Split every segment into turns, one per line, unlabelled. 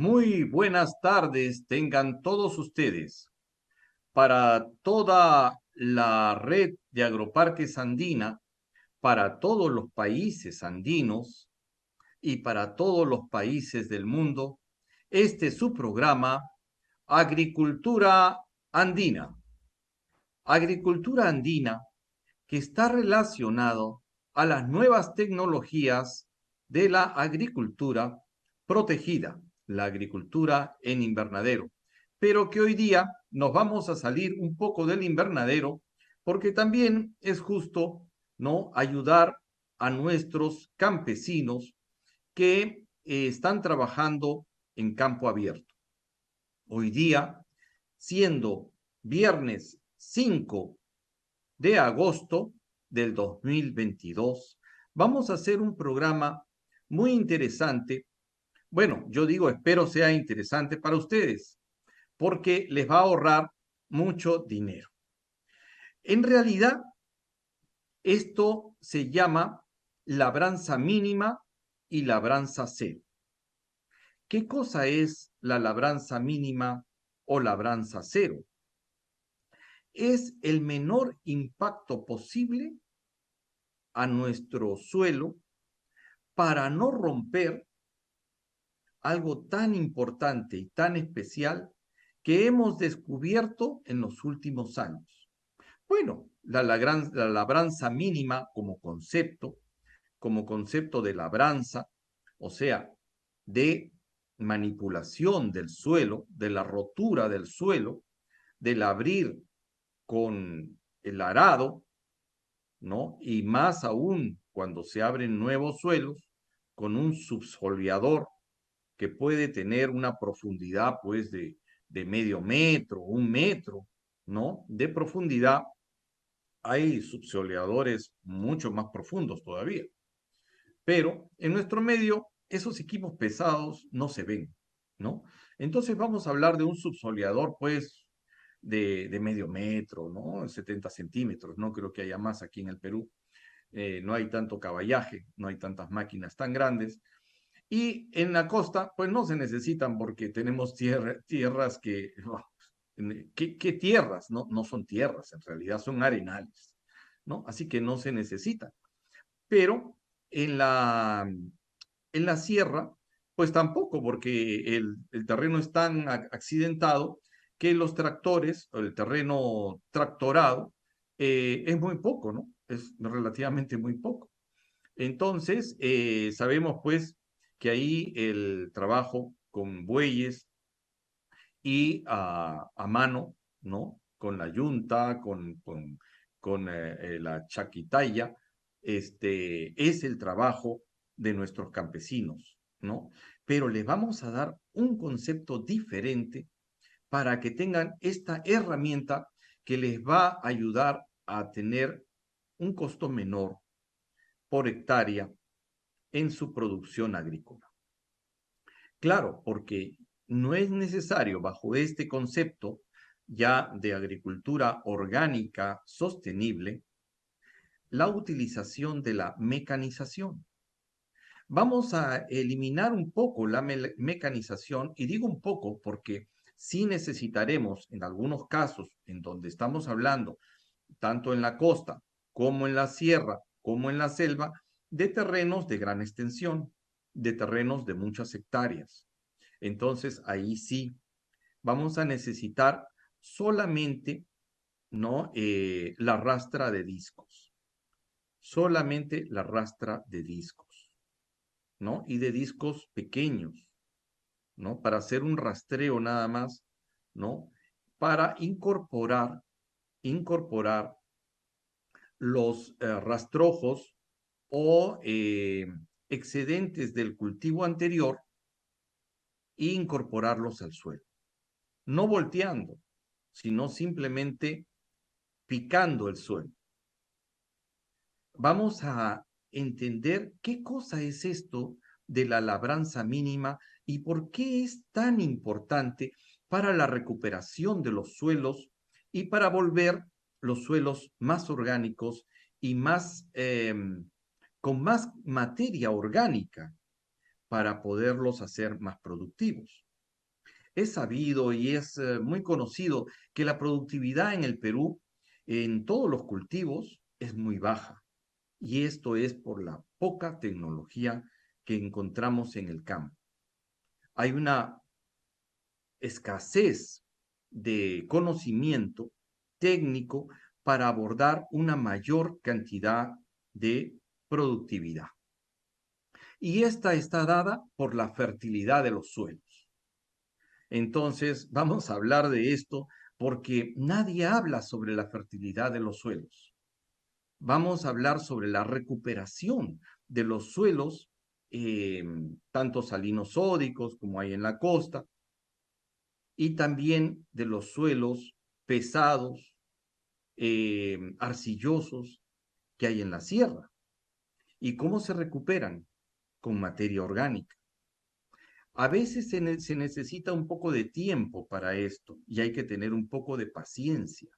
Muy buenas tardes tengan todos ustedes. Para toda la red de agroparques andina, para todos los países andinos y para todos los países del mundo, este es su programa Agricultura Andina. Agricultura andina que está relacionado a las nuevas tecnologías de la agricultura protegida, la agricultura en invernadero, pero que hoy día nos vamos a salir un poco del invernadero porque también es justo, ¿no?, ayudar a nuestros campesinos que están trabajando en campo abierto. Hoy día, siendo viernes 5 de agosto del 2022, vamos a hacer un programa muy interesante. Bueno, yo digo, espero sea interesante para ustedes, porque les va a ahorrar mucho dinero. En realidad, esto se llama labranza mínima y labranza cero. ¿Qué cosa es la labranza mínima o labranza cero? Es el menor impacto posible a nuestro suelo para no romper algo tan importante y tan especial que hemos descubierto en los últimos años. Bueno, la labranza mínima como concepto de labranza, o sea, de manipulación del suelo, de la rotura del suelo, del abrir con el arado, ¿no? Y más aún cuando se abren nuevos suelos con un subsoleador que puede tener una profundidad pues de medio metro, 1 metro, ¿no? De profundidad. Hay subsoleadores mucho más profundos todavía. Pero en nuestro medio esos equipos pesados no se ven, ¿no? Entonces vamos a hablar de un subsoleador pues de medio metro, ¿no? 70 centímetros, no creo que haya más aquí en el Perú. No hay tanto caballaje, no hay tantas máquinas tan grandes. Y en la costa, pues no se necesitan porque tenemos tierras que, ¿qué tierras? No, no son tierras, en realidad son arenales, ¿no? Así que no se necesitan. Pero en en la sierra, pues tampoco, porque el terreno es tan accidentado que los tractores, o el terreno tractorado, es muy poco, ¿no? Es relativamente muy poco. Entonces, sabemos pues que ahí el trabajo con bueyes y a mano, ¿no? Con la yunta, con la chaquitaya, es el trabajo de nuestros campesinos, ¿no? Pero les vamos a dar un concepto diferente para que tengan esta herramienta que les va a ayudar a tener un costo menor por hectárea en su producción agrícola. Claro, porque no es necesario bajo este concepto ya de agricultura orgánica sostenible la utilización de la mecanización. Vamos a eliminar un poco la mecanización, y digo un poco porque sí necesitaremos en algunos casos en donde estamos hablando, tanto en la costa como en la sierra, como en la selva, de terrenos de gran extensión, de terrenos de muchas hectáreas. Entonces, ahí sí vamos a necesitar solamente, ¿no? La rastra de discos, solamente la rastra de discos, ¿no? Y de discos pequeños, ¿no? Para hacer un rastreo nada más, ¿no? Para incorporar los rastrojos o excedentes del cultivo anterior e incorporarlos al suelo. No volteando, sino simplemente picando el suelo. Vamos a entender qué cosa es esto de la labranza mínima y por qué es tan importante para la recuperación de los suelos y para volver los suelos más orgánicos y con más materia orgánica para poderlos hacer más productivos. Es sabido y es muy conocido que la productividad en el Perú, en todos los cultivos, es muy baja. Y esto es por la poca tecnología que encontramos en el campo. Hay una escasez de conocimiento técnico para abordar una mayor cantidad de productividad. Y esta está dada por la fertilidad de los suelos. Entonces, vamos a hablar de esto porque nadie habla sobre la fertilidad de los suelos. Vamos a hablar sobre la recuperación de los suelos, tanto salinosódicos como hay en la costa, y también de los suelos pesados, arcillosos que hay en la sierra. ¿Y cómo se recuperan? Con materia orgánica. A veces se necesita un poco de tiempo para esto y hay que tener un poco de paciencia,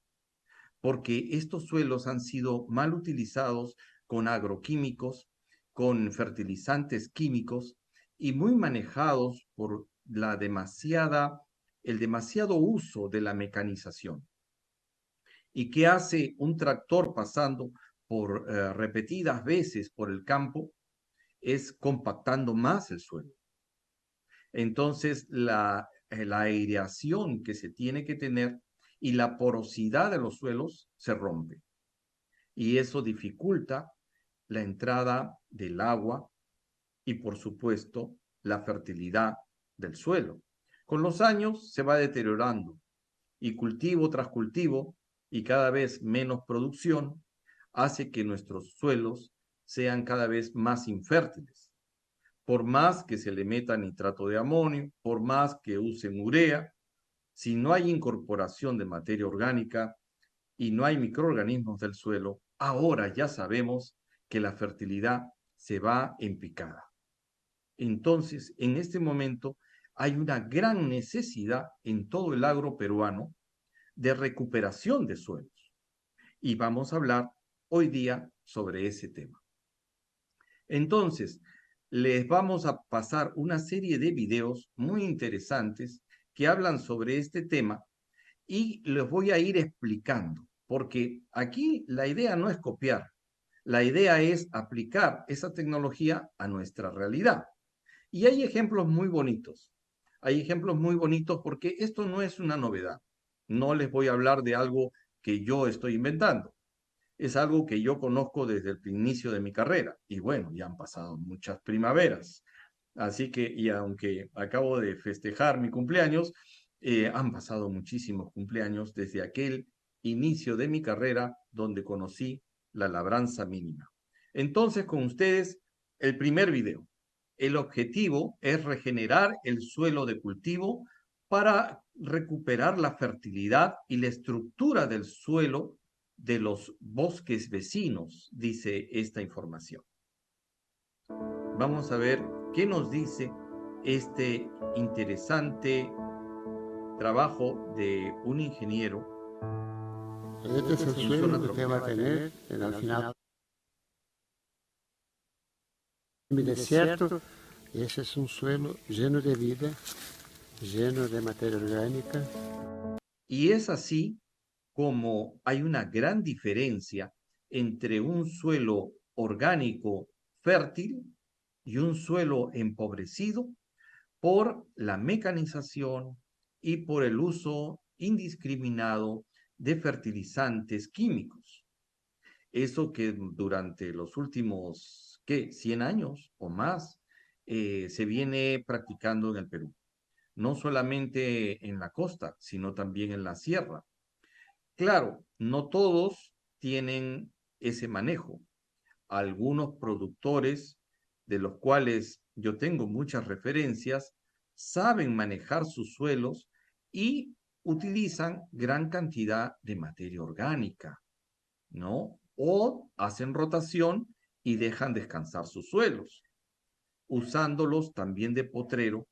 porque estos suelos han sido mal utilizados con agroquímicos, con fertilizantes químicos y muy manejados por el demasiado uso de la mecanización. ¿Y qué hace un tractor pasando por repetidas veces por el campo? Es compactando más el suelo. Entonces, la aireación que se tiene que tener y la porosidad de los suelos se rompe. Y eso dificulta la entrada del agua y, por supuesto, la fertilidad del suelo. Con los años se va deteriorando y cultivo tras cultivo y cada vez menos producción hace que nuestros suelos sean cada vez más infértiles. Por más que se le meta nitrato de amonio, por más que usen urea, si no hay incorporación de materia orgánica y no hay microorganismos del suelo, ahora ya sabemos que la fertilidad se va en picada. Entonces, en este momento hay una gran necesidad en todo el agro peruano de recuperación de suelos. Y vamos a hablar hoy día sobre ese tema. Entonces, les vamos a pasar una serie de videos muy interesantes que hablan sobre este tema y les voy a ir explicando, porque aquí la idea no es copiar, la idea es aplicar esa tecnología a nuestra realidad. Y hay ejemplos muy bonitos, hay ejemplos muy bonitos porque esto no es una novedad. No les voy a hablar de algo que yo estoy inventando. Es algo que yo conozco desde el inicio de mi carrera. Y bueno, ya han pasado muchas primaveras. Así que, y aunque acabo de festejar mi cumpleaños, han pasado muchísimos cumpleaños desde aquel inicio de mi carrera donde conocí la labranza mínima. Entonces, con ustedes, el primer video. El objetivo es regenerar el suelo de cultivo para recuperar la fertilidad y la estructura del suelo de los bosques vecinos, dice esta información. Vamos a ver qué nos dice este interesante trabajo de un ingeniero.
Este es el suelo que usted va a tener al final mi desierto. Ese es un suelo lleno de vida, lleno de materia orgánica.
Y es así como hay una gran diferencia entre un suelo orgánico fértil y un suelo empobrecido por la mecanización y por el uso indiscriminado de fertilizantes químicos. Eso que durante los últimos, ¿qué? 100 años o más se viene practicando en el Perú. No solamente en la costa, sino también en la sierra. Claro, no todos tienen ese manejo. Algunos productores, de los cuales yo tengo muchas referencias, saben manejar sus suelos y utilizan gran cantidad de materia orgánica, ¿no? O hacen rotación y dejan descansar sus suelos, usándolos también de potrero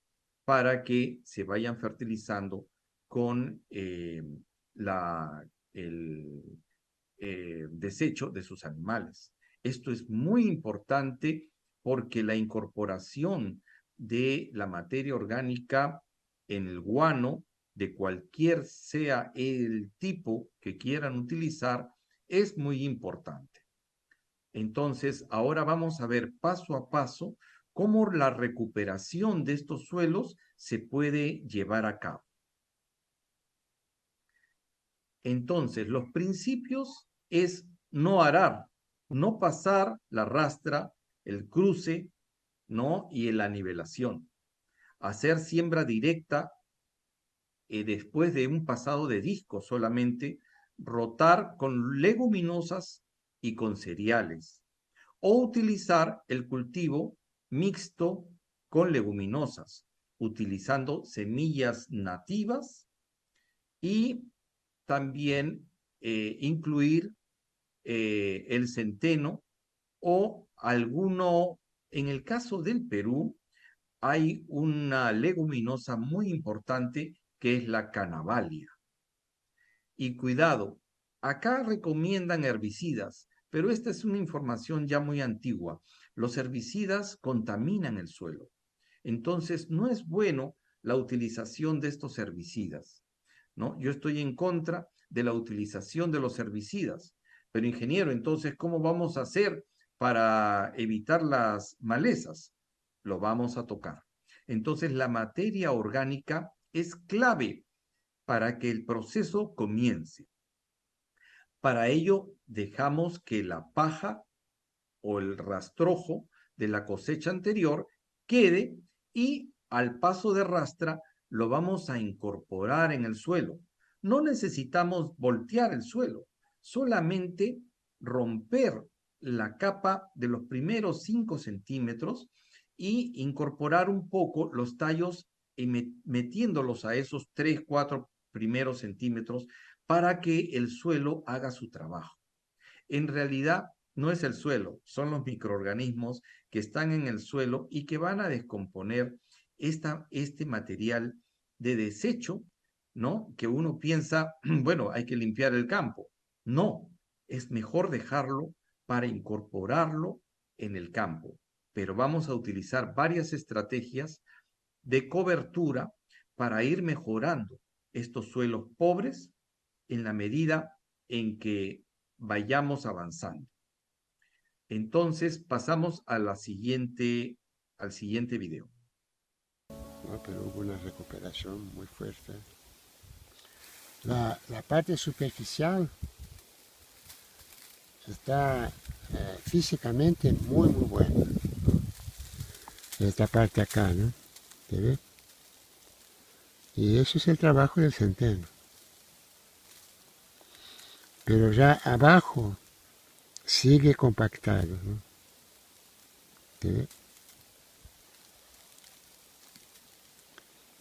para que se vayan fertilizando con el desecho de sus animales. Esto es muy importante porque la incorporación de la materia orgánica en el guano de cualquier sea el tipo que quieran utilizar es muy importante. Entonces, ahora vamos a ver paso a paso cómo la recuperación de estos suelos se puede llevar a cabo. Entonces, los principios es no arar, no pasar la rastra, el cruce, ¿no? Y la nivelación. Hacer siembra directa después de un pasado de disco solamente, rotar con leguminosas y con cereales, o utilizar el cultivo mixto con leguminosas, utilizando semillas nativas y también incluir el centeno o alguno, en el caso del Perú, hay una leguminosa muy importante que es la canavalia. Y cuidado, acá recomiendan herbicidas, pero esta es una información ya muy antigua. Los herbicidas contaminan el suelo. Entonces, no es bueno la utilización de estos herbicidas, ¿no? Yo estoy en contra de la utilización de los herbicidas. Pero, ingeniero, entonces, ¿cómo vamos a hacer para evitar las malezas? Lo vamos a tocar. Entonces, la materia orgánica es clave para que el proceso comience. Para ello, dejamos que la paja o el rastrojo de la cosecha anterior quede y al paso de rastra lo vamos a incorporar en el suelo. No necesitamos voltear el suelo, solamente romper la capa de los primeros 5 centímetros y incorporar un poco los tallos y metiéndolos a esos 3, 4 primeros centímetros para que el suelo haga su trabajo. En realidad, no es el suelo, son los microorganismos que están en el suelo y que van a descomponer este material de desecho, ¿no? Que uno piensa, bueno, hay que limpiar el campo. No, es mejor dejarlo para incorporarlo en el campo. Pero vamos a utilizar varias estrategias de cobertura para ir mejorando estos suelos pobres en la medida en que vayamos avanzando. Entonces pasamos a al siguiente video.
No, pero hubo una recuperación muy fuerte. La parte superficial está físicamente muy, muy buena. Esta parte acá, ¿no? ¿Te ve? Y eso es el trabajo del centeno. Pero ya abajo sigue compactado, ¿no? ¿Te ve?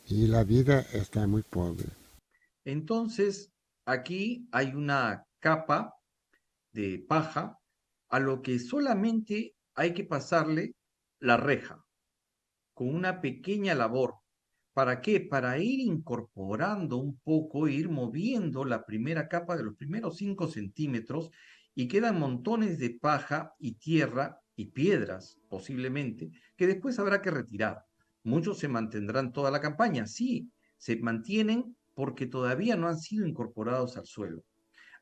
Y la vida está muy pobre.
Entonces, aquí hay una capa de paja a lo que solamente hay que pasarle la reja con una pequeña labor. ¿Para qué? Para ir incorporando un poco, ir moviendo la primera capa de los primeros 5 centímetros y quedan montones de paja y tierra y piedras, posiblemente, que después habrá que retirar. Muchos se mantendrán toda la campaña, sí, se mantienen porque todavía no han sido incorporados al suelo.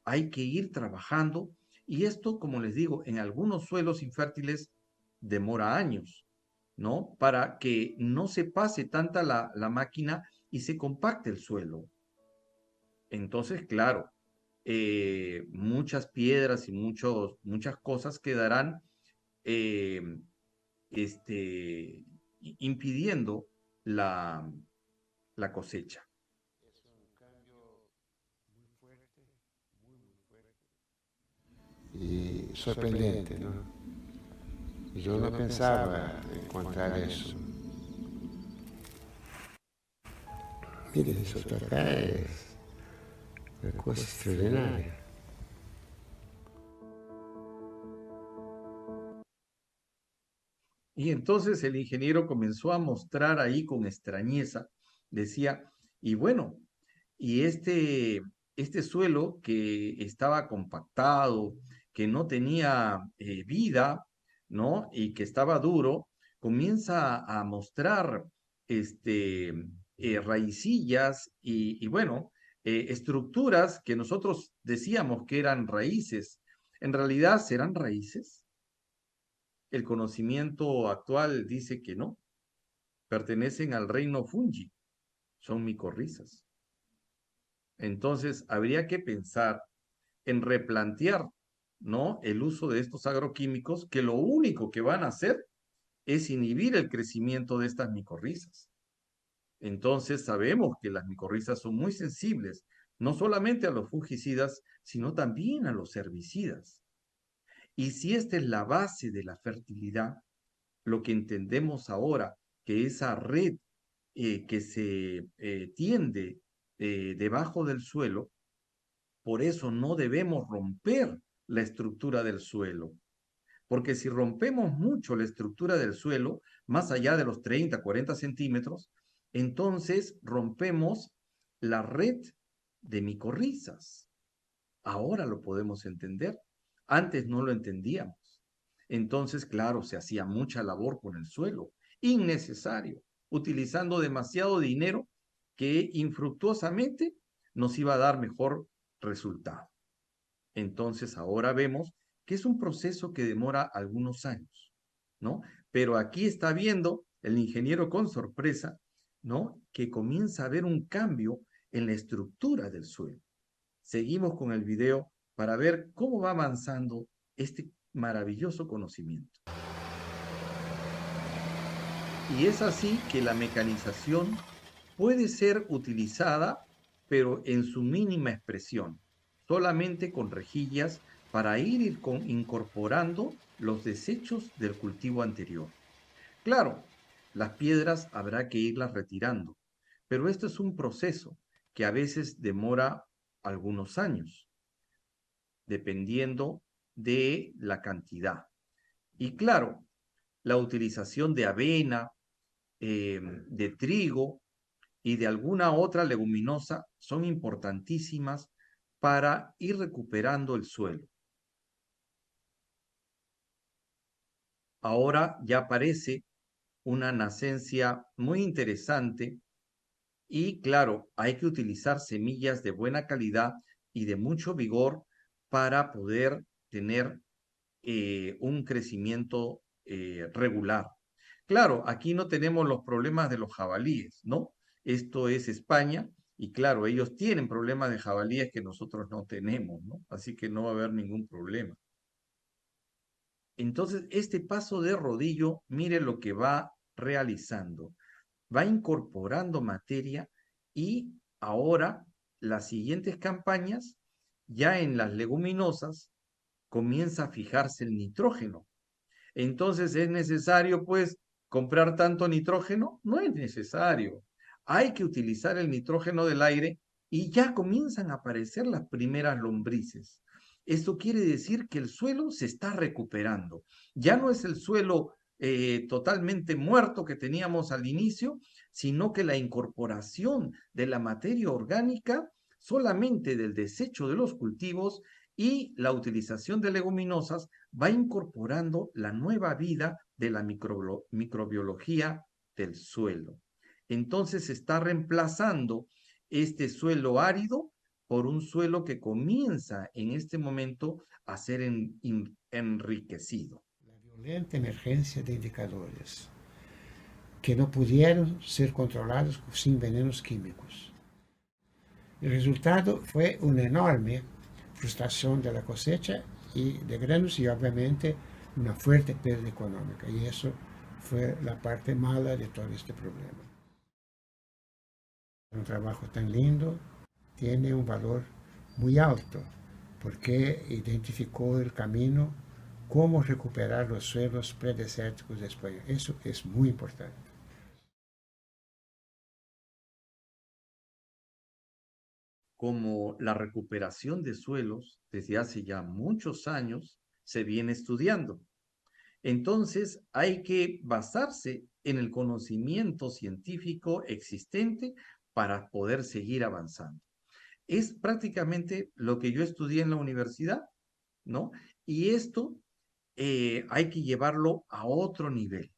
Hay que ir trabajando y esto, como les digo, en algunos suelos infértiles demora años, ¿no? Para que no se pase tanta la máquina y se compacte el suelo. Entonces, claro, muchas piedras y muchas cosas quedarán eh, impidiendo la, la cosecha.
Es un cambio muy fuerte, muy fuerte. Y sorprendente, ¿no? Yo no pensaba encontrar eso. Mire, eso de acá es una cosa extraordinaria.
Y entonces el ingeniero comenzó a mostrar ahí con extrañeza, decía, y bueno, y este suelo que estaba compactado, que no tenía vida, ¿no? Y que estaba duro, comienza a mostrar este, raicillas y bueno, estructuras que nosotros decíamos que eran raíces. ¿En realidad serán raíces? El conocimiento actual dice que no, pertenecen al reino fungi, son micorrizas. Entonces, habría que pensar en replantear, ¿no?, el uso de estos agroquímicos que lo único que van a hacer es inhibir el crecimiento de estas micorrizas. Entonces, sabemos que las micorrizas son muy sensibles, no solamente a los fungicidas, sino también a los herbicidas. Y si esta es la base de la fertilidad, lo que entendemos ahora, que esa red que se tiende debajo del suelo, por eso no debemos romper la estructura del suelo, porque si rompemos mucho la estructura del suelo, más allá de los 30, 40 centímetros, entonces rompemos la red de micorrizas. Ahora lo podemos entender. Antes no lo entendíamos. Entonces, claro, se hacía mucha labor con el suelo, innecesario, utilizando demasiado dinero que infructuosamente nos iba a dar mejor resultado. Entonces, ahora vemos que es un proceso que demora algunos años, ¿no? Pero aquí está viendo el ingeniero con sorpresa, ¿no?, que comienza a haber un cambio en la estructura del suelo. Seguimos con el video para ver cómo va avanzando este maravilloso conocimiento. Y es así que la mecanización puede ser utilizada, pero en su mínima expresión, solamente con rejillas para ir incorporando los desechos del cultivo anterior. Claro, las piedras habrá que irlas retirando, pero esto es un proceso que a veces demora algunos años, dependiendo de la cantidad. Y claro, la utilización de avena, de trigo y de alguna otra leguminosa son importantísimas para ir recuperando el suelo. Ahora ya aparece una nacencia muy interesante y claro, hay que utilizar semillas de buena calidad y de mucho vigor para poder tener un crecimiento regular. Claro, aquí no tenemos los problemas de los jabalíes, ¿no? Esto es España y claro, ellos tienen problemas de jabalíes que nosotros no tenemos, ¿no? Así que no va a haber ningún problema. Entonces, este paso de rodillo, mire lo que va realizando. Va incorporando materia y ahora las siguientes campañas, ya en las leguminosas, comienza a fijarse el nitrógeno. Entonces, ¿es necesario, pues, comprar tanto nitrógeno? No es necesario. Hay que utilizar el nitrógeno del aire y ya comienzan a aparecer las primeras lombrices. Esto quiere decir que el suelo se está recuperando. Ya no es el suelo totalmente muerto que teníamos al inicio, sino que la incorporación de la materia orgánica solamente del desecho de los cultivos y la utilización de leguminosas va incorporando la nueva vida de la microbiología del suelo. Entonces se está reemplazando este suelo árido por un suelo que comienza en este momento a ser enriquecido.
La violenta emergencia de indicadores que no pudieron ser controlados sin venenos químicos. El resultado fue una enorme frustración de la cosecha y de granos y obviamente una fuerte pérdida económica. Y eso fue la parte mala de todo este problema. Un trabajo tan lindo tiene un valor muy alto porque identificó el camino, cómo recuperar los suelos predesérticos de España. Eso es muy importante.
Como la recuperación de suelos desde hace ya muchos años se viene estudiando. Entonces hay que basarse en el conocimiento científico existente para poder seguir avanzando. Es prácticamente lo que yo estudié en la universidad, ¿no? Y esto hay que llevarlo a otro nivel.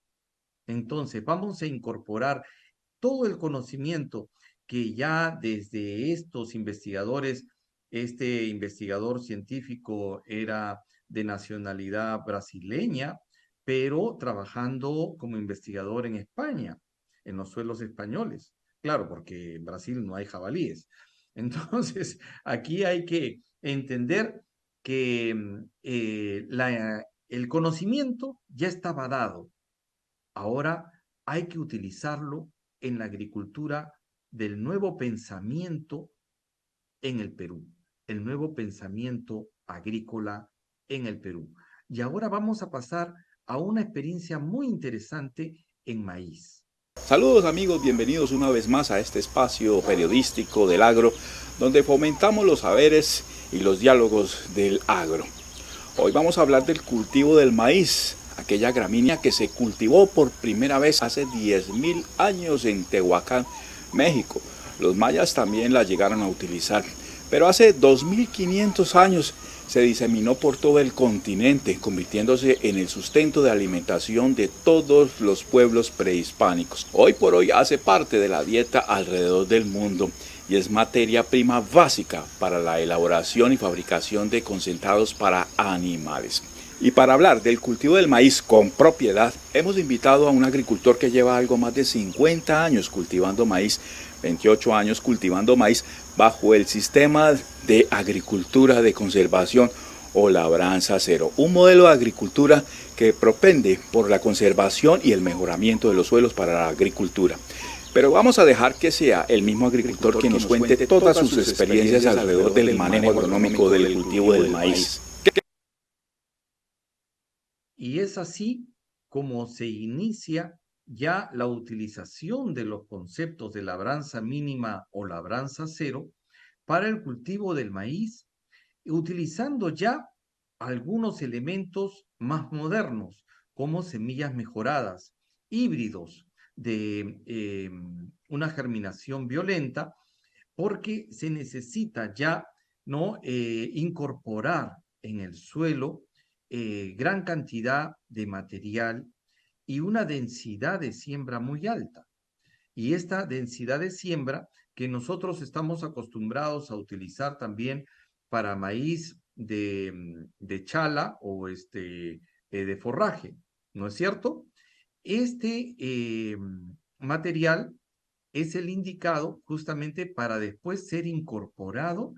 Entonces vamos a incorporar todo el conocimiento que ya desde estos investigadores, este investigador científico era de nacionalidad brasileña, pero trabajando como investigador en España, en los suelos españoles. Claro, porque en Brasil no hay jabalíes. Entonces, aquí hay que entender que el conocimiento ya estaba dado. Ahora hay que utilizarlo en la agricultura del nuevo pensamiento en el Perú, el nuevo pensamiento agrícola en el Perú. Y ahora vamos a pasar a una experiencia muy interesante en maíz.
Saludos amigos, bienvenidos una vez más a este espacio periodístico del agro, donde fomentamos los saberes y los diálogos del agro. Hoy vamos a hablar del cultivo del maíz, aquella gramínea que se cultivó por primera vez hace 10.000 años en Tehuacán, México. Los mayas también la llegaron a utilizar, pero hace 2.500 años se diseminó por todo el continente, convirtiéndose en el sustento de alimentación de todos los pueblos prehispánicos. Hoy por hoy hace parte de la dieta alrededor del mundo y es materia prima básica para la elaboración y fabricación de concentrados para animales. Y para hablar del cultivo del maíz con propiedad, hemos invitado a un agricultor que lleva algo más de 50 años cultivando maíz, 28 años cultivando maíz bajo el sistema de agricultura de conservación o labranza cero, un modelo de agricultura que propende por la conservación y el mejoramiento de los suelos para la agricultura. Pero vamos a dejar que sea el mismo agricultor quien nos cuente todas sus experiencias alrededor del manejo agronómico del cultivo del maíz.
Y es así como se inicia ya la utilización de los conceptos de labranza mínima o labranza cero para el cultivo del maíz, utilizando ya algunos elementos más modernos, como semillas mejoradas, híbridos de una germinación violenta, porque se necesita ya ¿no? Incorporar en el suelo gran cantidad de material y una densidad de siembra muy alta. Y esta densidad de siembra que nosotros estamos acostumbrados a utilizar también para maíz de chala o de forraje, ¿no es cierto? Este material es el indicado justamente para después ser incorporado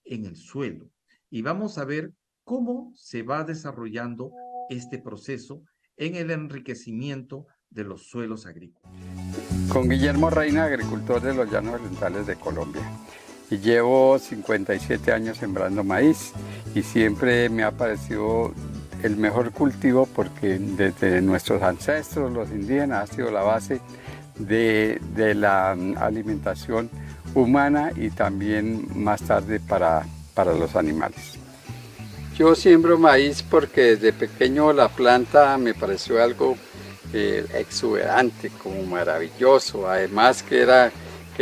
en el suelo. Y vamos a ver cómo se va desarrollando este proceso en el enriquecimiento de los suelos agrícolas.
Con Guillermo Reina, agricultor de los Llanos Orientales de Colombia. Y llevo 57 años sembrando maíz y siempre me ha parecido el mejor cultivo porque desde nuestros ancestros, los indígenas, ha sido la base de la alimentación humana y también más tarde para los animales. Yo siembro maíz porque desde pequeño la planta me pareció algo exuberante, como maravilloso, además que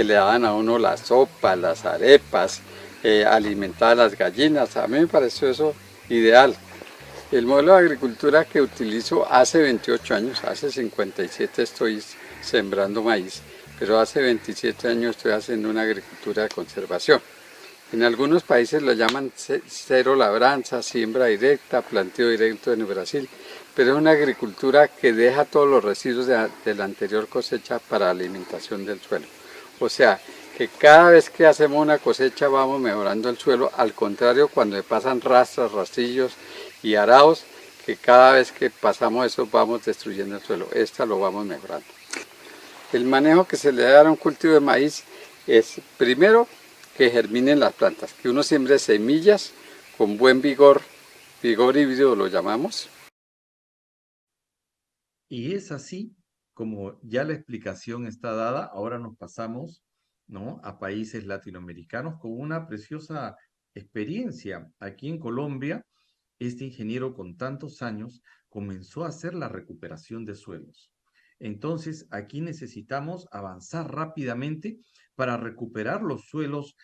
le daban a uno la sopa, las arepas, alimentar a las gallinas, a mí me pareció eso ideal. El modelo de agricultura que utilizo hace 28 años, hace 57 estoy sembrando maíz, pero hace 27 años estoy haciendo una agricultura de conservación. En algunos países lo llaman cero labranza, siembra directa, planteo directo en Brasil, pero es una agricultura que deja todos los residuos de la anterior cosecha para alimentación del suelo. O sea, que cada vez que hacemos una cosecha vamos mejorando el suelo, al contrario cuando se pasan rastras, rastrillos y arados, que cada vez que pasamos eso vamos destruyendo el suelo. Esta lo vamos mejorando. El manejo que se le da a un cultivo de maíz es primero que germinen las plantas, que uno siembre semillas con buen vigor híbrido lo llamamos.
Y es así como ya la explicación está dada, ahora nos pasamos, ¿no? a países latinoamericanos con una preciosa experiencia. Aquí en Colombia, este ingeniero con tantos años comenzó a hacer la recuperación de suelos. Entonces, aquí necesitamos avanzar rápidamente para recuperar los suelos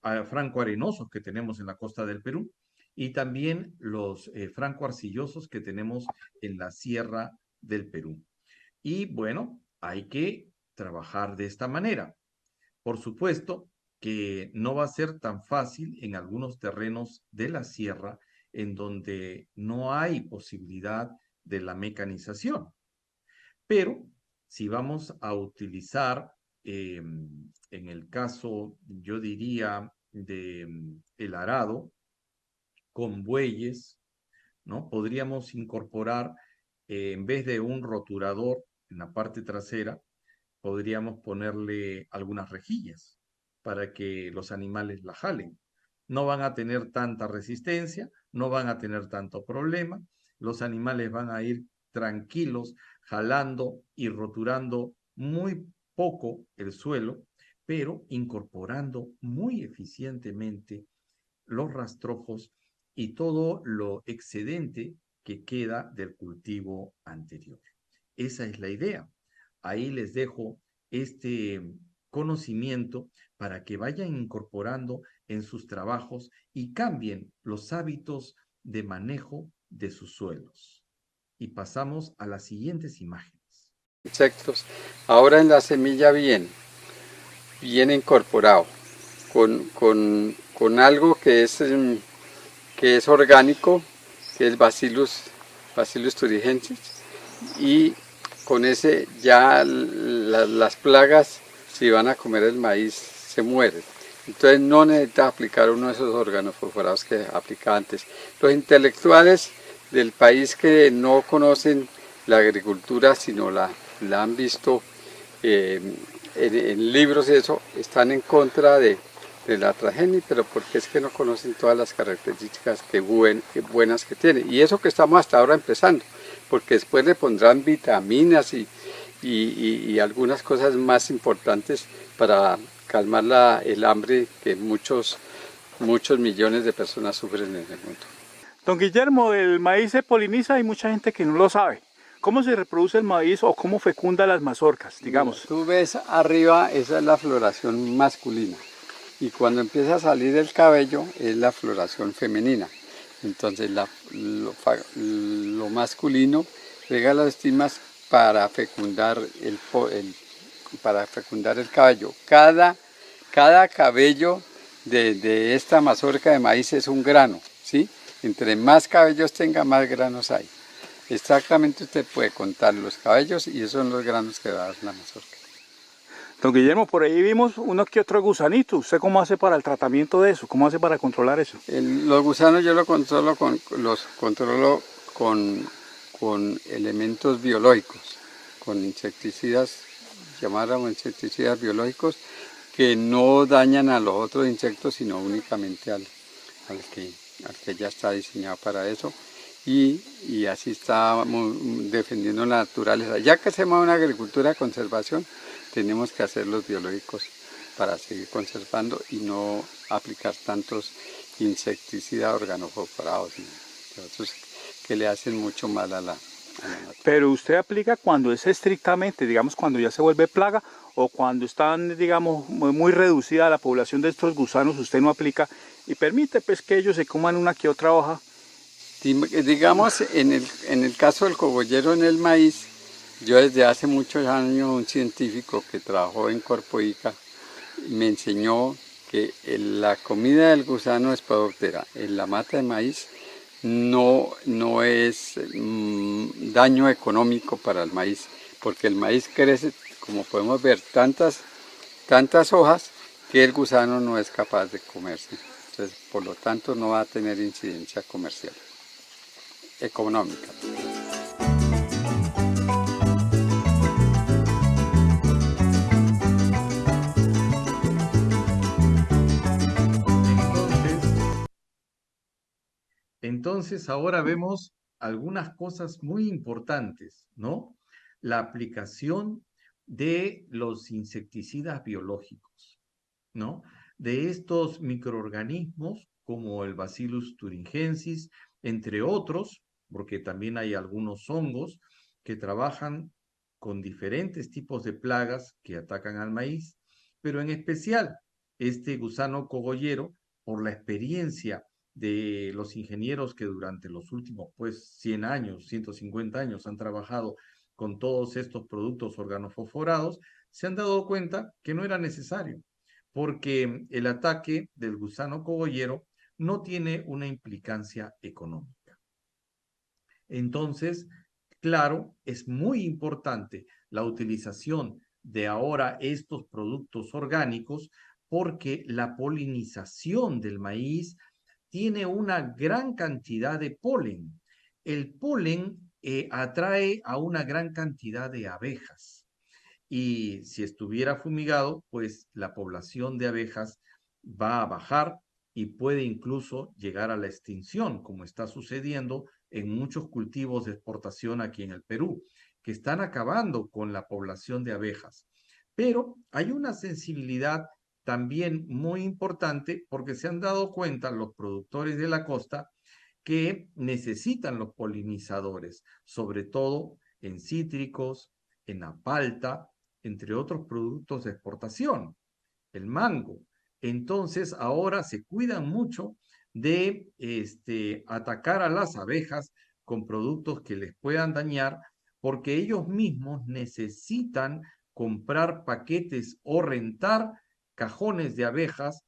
francoarenosos que tenemos en la costa del Perú y también los francoarcillosos que tenemos en la sierra del Perú. Y bueno, hay que trabajar de esta manera. Por supuesto que no va a ser tan fácil en algunos terrenos de la sierra en donde no hay posibilidad de la mecanización. Pero si vamos a utilizar, en el caso, yo diría, de el arado con bueyes, ¿no? Podríamos incorporar, en vez de un roturador en la parte trasera, podríamos ponerle algunas rejillas para que los animales la jalen. No van a tener tanta resistencia, no van a tener tanto problema, los animales van a ir tranquilos, jalando y roturando muy poco el suelo, pero incorporando muy eficientemente los rastrojos y todo lo excedente que queda del cultivo anterior. Esa es la idea. Ahí les dejo este conocimiento para que vayan incorporando en sus trabajos y cambien los hábitos de manejo de sus suelos. Y pasamos a las siguientes imágenes.
Insectos. Ahora en la semilla bien incorporado, con algo que es orgánico, que es Bacillus thuringiensis, y con ese ya las plagas, si van a comer el maíz, se mueren. Entonces no necesita aplicar uno de esos organofosforados que aplicaba antes. Los intelectuales del país que no conocen la agricultura, sino la han visto en libros y eso, están en contra de la transgenia, pero porque es que no conocen todas las características que buenas que tiene. Y eso que estamos hasta ahora empezando, porque después le pondrán vitaminas y algunas cosas más importantes para calmar el hambre que muchos millones de personas sufren en el mundo.
Don Guillermo, el maíz se poliniza, hay mucha gente que no lo sabe. ¿Cómo se reproduce el maíz o cómo fecunda las mazorcas, digamos?
Mira, tú ves arriba, esa es la floración masculina. Y cuando empieza a salir el cabello es la floración femenina. Entonces lo masculino rega las estimas para fecundar el cabello. Cada cabello de esta mazorca de maíz es un grano, ¿sí? Entre más cabellos tenga, más granos hay. Exactamente usted puede contar los cabellos y esos son los granos que va a dar la mazorca.
Don Guillermo, por ahí vimos uno que otro gusanito. ¿Usted cómo hace para el tratamiento de eso? ¿Cómo hace para controlar eso?
Los gusanos yo los controlo con elementos biológicos, con insecticidas, llamados insecticidas biológicos, que no dañan a los otros insectos, sino únicamente al que ya está diseñado para eso. Y así estamos defendiendo la naturaleza. Ya que hacemos una agricultura de conservación, tenemos que hacer los biológicos para seguir conservando y no aplicar tantos insecticidas organofosforados y otros que le hacen mucho mal a la naturaleza.
Pero usted aplica cuando es estrictamente, digamos, cuando ya se vuelve plaga o cuando están, digamos, muy reducida la población de estos gusanos, usted no aplica y permite pues que ellos se coman una que otra hoja.
Digamos, en el caso del cogollero en el maíz, yo desde hace muchos años un científico que trabajó en Corpoica me enseñó que la comida del gusano espodoptera en la mata de maíz no es daño económico para el maíz, porque el maíz crece, como podemos ver, tantas hojas que el gusano no es capaz de comerse. Entonces, por lo tanto, no va a tener incidencia comercial, económica.
Entonces, ahora vemos algunas cosas muy importantes, ¿no? La aplicación de los insecticidas biológicos, ¿no? De estos microorganismos como el Bacillus thuringiensis, entre otros, porque también hay algunos hongos que trabajan con diferentes tipos de plagas que atacan al maíz, pero en especial este gusano cogollero, por la experiencia de los ingenieros que durante los últimos 100 años, 150 años han trabajado con todos estos productos organofosforados, se han dado cuenta que no era necesario, porque el ataque del gusano cogollero no tiene una implicancia económica. Entonces, claro, es muy importante la utilización de ahora estos productos orgánicos porque la polinización del maíz tiene una gran cantidad de polen. El polen atrae a una gran cantidad de abejas y si estuviera fumigado, pues la población de abejas va a bajar y puede incluso llegar a la extinción, como está sucediendo en muchos cultivos de exportación aquí en el Perú, que están acabando con la población de abejas. Pero hay una sensibilidad también muy importante porque se han dado cuenta los productores de la costa que necesitan los polinizadores, sobre todo en cítricos, en la palta, entre otros productos de exportación, el mango. Entonces ahora se cuidan mucho de atacar a las abejas con productos que les puedan dañar porque ellos mismos necesitan comprar paquetes o rentar cajones de abejas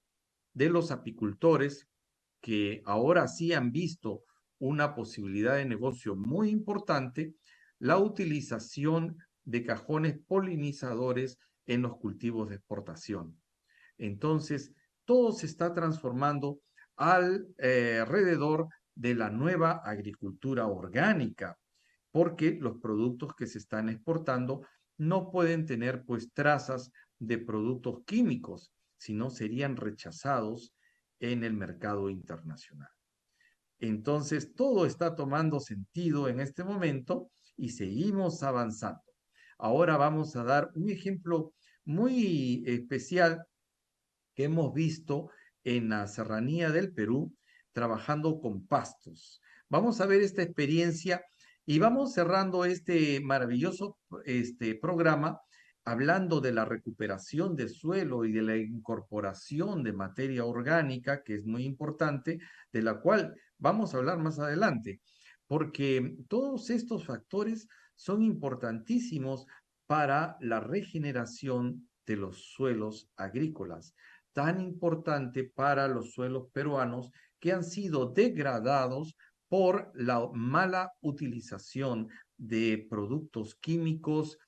de los apicultores que ahora sí han visto una posibilidad de negocio muy importante, la utilización de cajones polinizadores en los cultivos de exportación. Entonces, todo se está transformando alrededor de la nueva agricultura orgánica, porque los productos que se están exportando no pueden tener pues trazas de productos químicos, sino serían rechazados en el mercado internacional. Entonces, todo está tomando sentido en este momento y seguimos avanzando. Ahora vamos a dar un ejemplo muy especial que hemos visto en la serranía del Perú trabajando con pastos. Vamos a ver esta experiencia y vamos cerrando este maravilloso programa hablando de la recuperación del suelo y de la incorporación de materia orgánica, que es muy importante, de la cual vamos a hablar más adelante, porque todos estos factores son importantísimos para la regeneración de los suelos agrícolas, tan importante para los suelos peruanos que han sido degradados por la mala utilización de productos químicos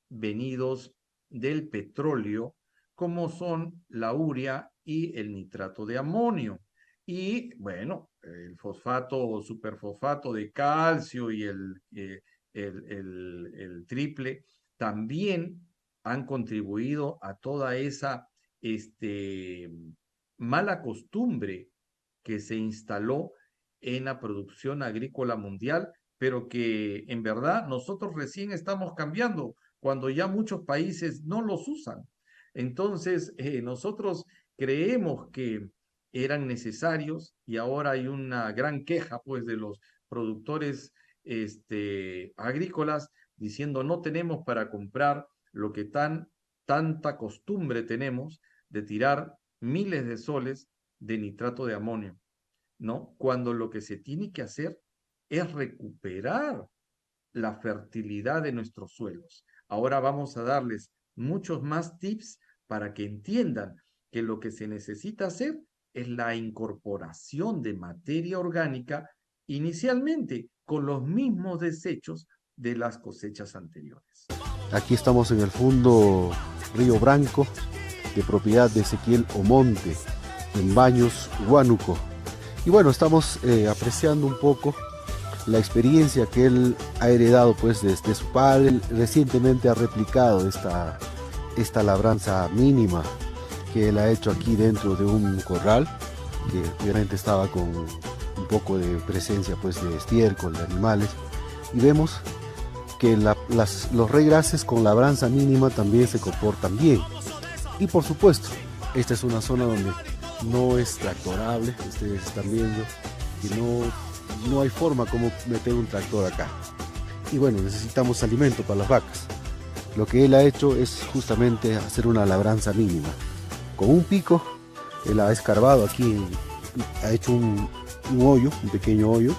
venidos del petróleo, como son la urea y el nitrato de amonio. Y bueno, el fosfato o superfosfato de calcio y el triple también han contribuido a toda esa mala costumbre que se instaló en la producción agrícola mundial, pero que en verdad nosotros recién estamos cambiando cuando ya muchos países no los usan. Entonces, nosotros creemos que eran necesarios y ahora hay una gran queja pues de los productores agrícolas diciendo no tenemos para comprar lo que tanta costumbre tenemos de tirar miles de soles de nitrato de amonio, ¿no? Cuando lo que se tiene que hacer es recuperar la fertilidad de nuestros suelos. Ahora vamos a darles muchos más tips para que entiendan que lo que se necesita hacer es la incorporación de materia orgánica inicialmente con los mismos desechos de las cosechas anteriores.
Aquí estamos en el fondo Río Branco, de propiedad de Ezequiel Omonte, en Baños, Huánuco. Y bueno, estamos apreciando un poco la experiencia que él ha heredado pues desde su padre. Él recientemente ha replicado esta labranza mínima que él ha hecho aquí dentro de un corral, que obviamente estaba con un poco de presencia pues de estiércol, de animales, y vemos que los regrases con labranza mínima también se comportan bien. Y por supuesto, esta es una zona donde no es tractorable. Ustedes están viendo que no hay forma como meter un tractor acá. Y bueno, necesitamos alimento para las vacas. Lo que él ha hecho es justamente hacer una labranza mínima. Con un pico, él ha escarbado aquí, ha hecho un hoyo, un pequeño hoyo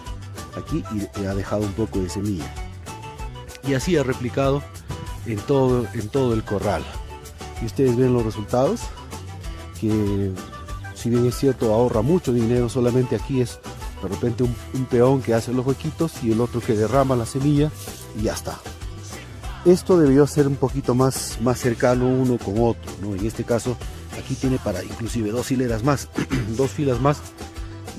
aquí, y ha dejado un poco de semilla. Y así ha replicado en todo el corral. y ustedes ven los resultados, que si bien es cierto ahorra mucho dinero, solamente aquí es de repente un peón que hace los huequitos y el otro que derrama la semilla y ya está. Esto debió ser un poquito más cercano uno con otro, ¿no? En este caso aquí tiene para inclusive 2 hileras más, 2 filas más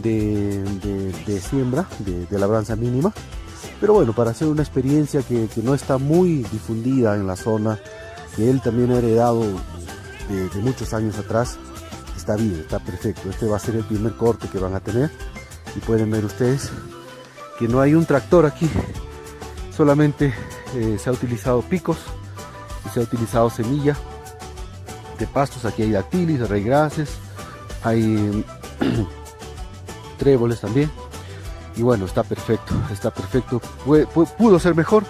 de siembra, de labranza mínima. Pero bueno, para hacer una experiencia que no está muy difundida en la zona, que él también ha heredado de muchos años atrás, está bien, está perfecto. Este va a ser el primer corte que van a tener y pueden ver ustedes que no hay un tractor aquí, solamente se ha utilizado picos y se ha utilizado semilla de pastos. Aquí hay dactilis, raigraces, hay tréboles también. Y bueno, está perfecto, está perfecto. ¿Pudo ser mejor?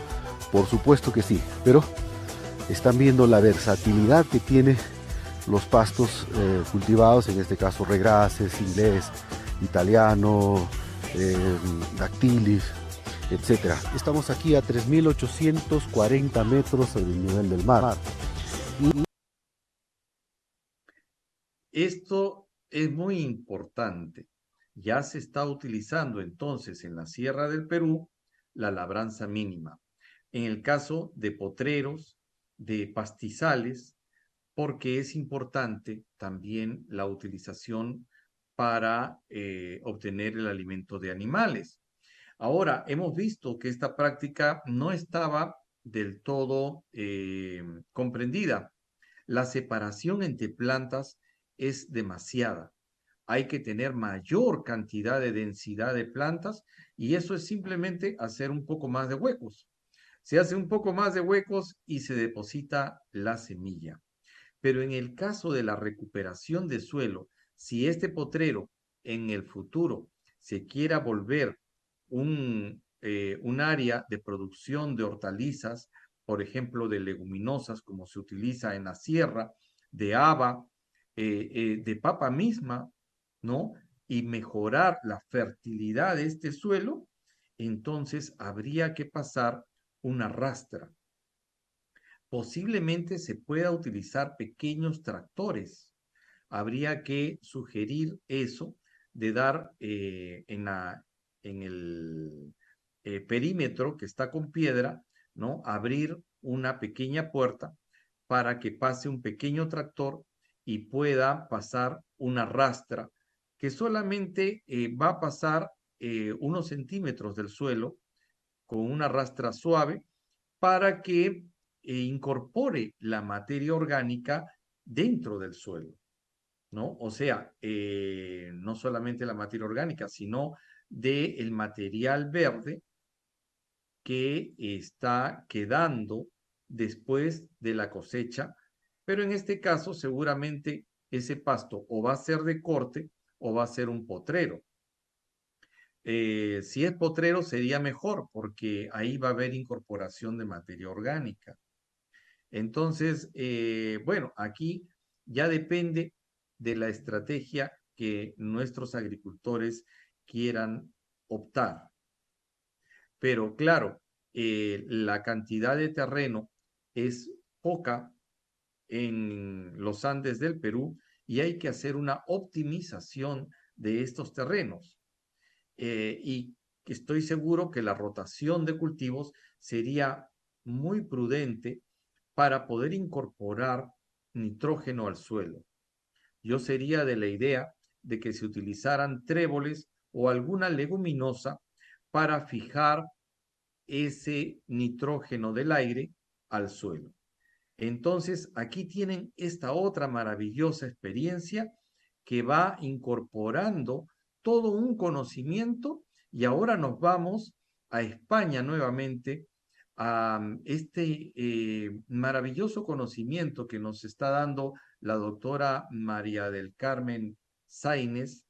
Por supuesto que sí, pero están viendo la versatilidad que tiene los pastos cultivados, en este caso regraces, inglés, italiano, dactilis, etcétera. Estamos aquí a 3.840 metros sobre el nivel del mar.
Esto es muy importante. Ya se está utilizando entonces en la Sierra del Perú la labranza mínima. En el caso de potreros, de pastizales, porque es importante también la utilización para obtener el alimento de animales. Ahora, hemos visto que esta práctica no estaba del todo comprendida. La separación entre plantas es demasiada. Hay que tener mayor cantidad de densidad de plantas y eso es simplemente hacer un poco más de huecos. Se hace un poco más de huecos y se deposita la semilla. Pero en el caso de la recuperación de suelo, si este potrero en el futuro se quiera volver un área de producción de hortalizas, por ejemplo, de leguminosas, como se utiliza en la sierra, de haba, de papa misma, ¿no? Y mejorar la fertilidad de este suelo, entonces habría que pasar una rastra. Posiblemente se pueda utilizar pequeños tractores. Habría que sugerir eso de dar en el perímetro que está con piedra, ¿no? Abrir una pequeña puerta para que pase un pequeño tractor y pueda pasar una rastra que solamente va a pasar unos centímetros del suelo con una rastra suave para que incorpore la materia orgánica dentro del suelo, ¿no? O sea, no solamente la materia orgánica, sino del material verde que está quedando después de la cosecha, pero en este caso seguramente ese pasto o va a ser de corte o va a ser un potrero. Si es potrero sería mejor porque ahí va a haber incorporación de materia orgánica. Entonces, bueno, aquí ya depende de la estrategia que nuestros agricultores quieran optar. Pero claro, la cantidad de terreno es poca en los Andes del Perú y hay que hacer una optimización de estos terrenos. Y estoy seguro que la rotación de cultivos sería muy prudente para poder incorporar nitrógeno al suelo. Yo sería de la idea de que se utilizaran tréboles o alguna leguminosa para fijar ese nitrógeno del aire al suelo. Entonces, aquí tienen esta otra maravillosa experiencia que va incorporando todo un conocimiento y ahora nos vamos a España nuevamente a este maravilloso conocimiento que nos está dando la doctora María del Carmen Sáenz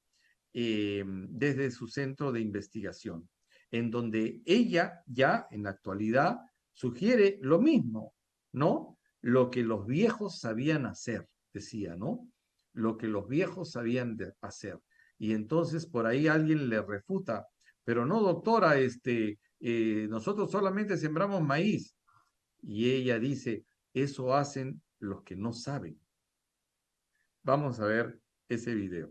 desde su centro de investigación, en donde ella ya en la actualidad sugiere lo mismo, ¿no? Lo que los viejos sabían hacer, decía, ¿no? Lo que los viejos sabían hacer. Y entonces por ahí alguien le refuta, pero no, doctora, nosotros solamente sembramos maíz. Y ella dice, eso hacen los que no saben. Vamos a ver ese video.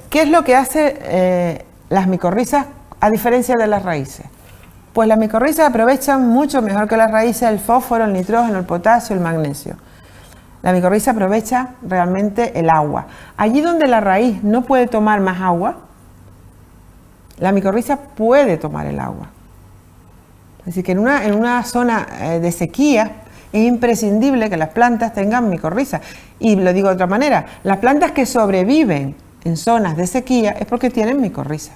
¿Qué es lo que hace las micorrizas a diferencia de las raíces? Pues las micorrizas aprovechan mucho mejor que las raíces el fósforo, el nitrógeno, el potasio, el magnesio. La micorriza aprovecha realmente el agua. Allí donde la raíz no puede tomar más agua, la micorriza puede tomar el agua. Es decir, que en una zona de sequía es imprescindible que las plantas tengan micorriza. Y lo digo de otra manera, las plantas que sobreviven en zonas de sequía es porque tienen micorriza.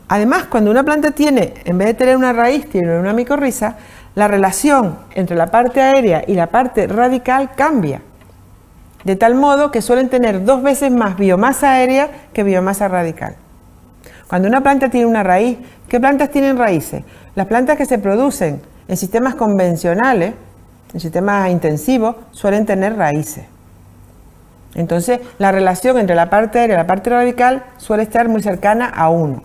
Además, cuando una planta tiene, en vez de tener una raíz, tiene una micorriza, la relación entre la parte aérea y la parte radical cambia. De tal modo que suelen tener 2 veces más biomasa aérea que biomasa radical. Cuando una planta tiene una raíz, ¿qué plantas tienen raíces? Las plantas que se producen en sistemas convencionales, en sistemas intensivos, suelen tener raíces. Entonces, la relación entre la parte aérea y la parte radical suele estar muy cercana a 1.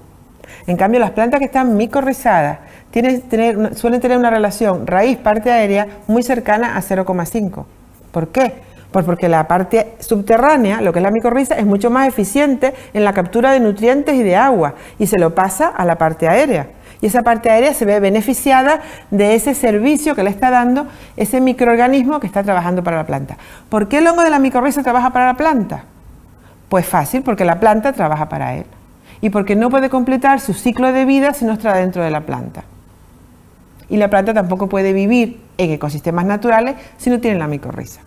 En cambio, las plantas que están micorrizadas suelen tener una relación raíz-parte aérea muy cercana a 0,5. ¿Por qué? Pues porque la parte subterránea, lo que es la micorriza, es mucho más eficiente en la captura de nutrientes y de agua y se lo pasa a la parte aérea. Y esa parte aérea se ve beneficiada de ese servicio que le está dando ese microorganismo que está trabajando para la planta. ¿Por qué el hongo de la micorriza trabaja para la planta? Pues fácil, porque la planta trabaja para él. Y porque no puede completar su ciclo de vida si no está dentro de la planta. Y la planta tampoco puede vivir en ecosistemas naturales si no tiene la micorriza.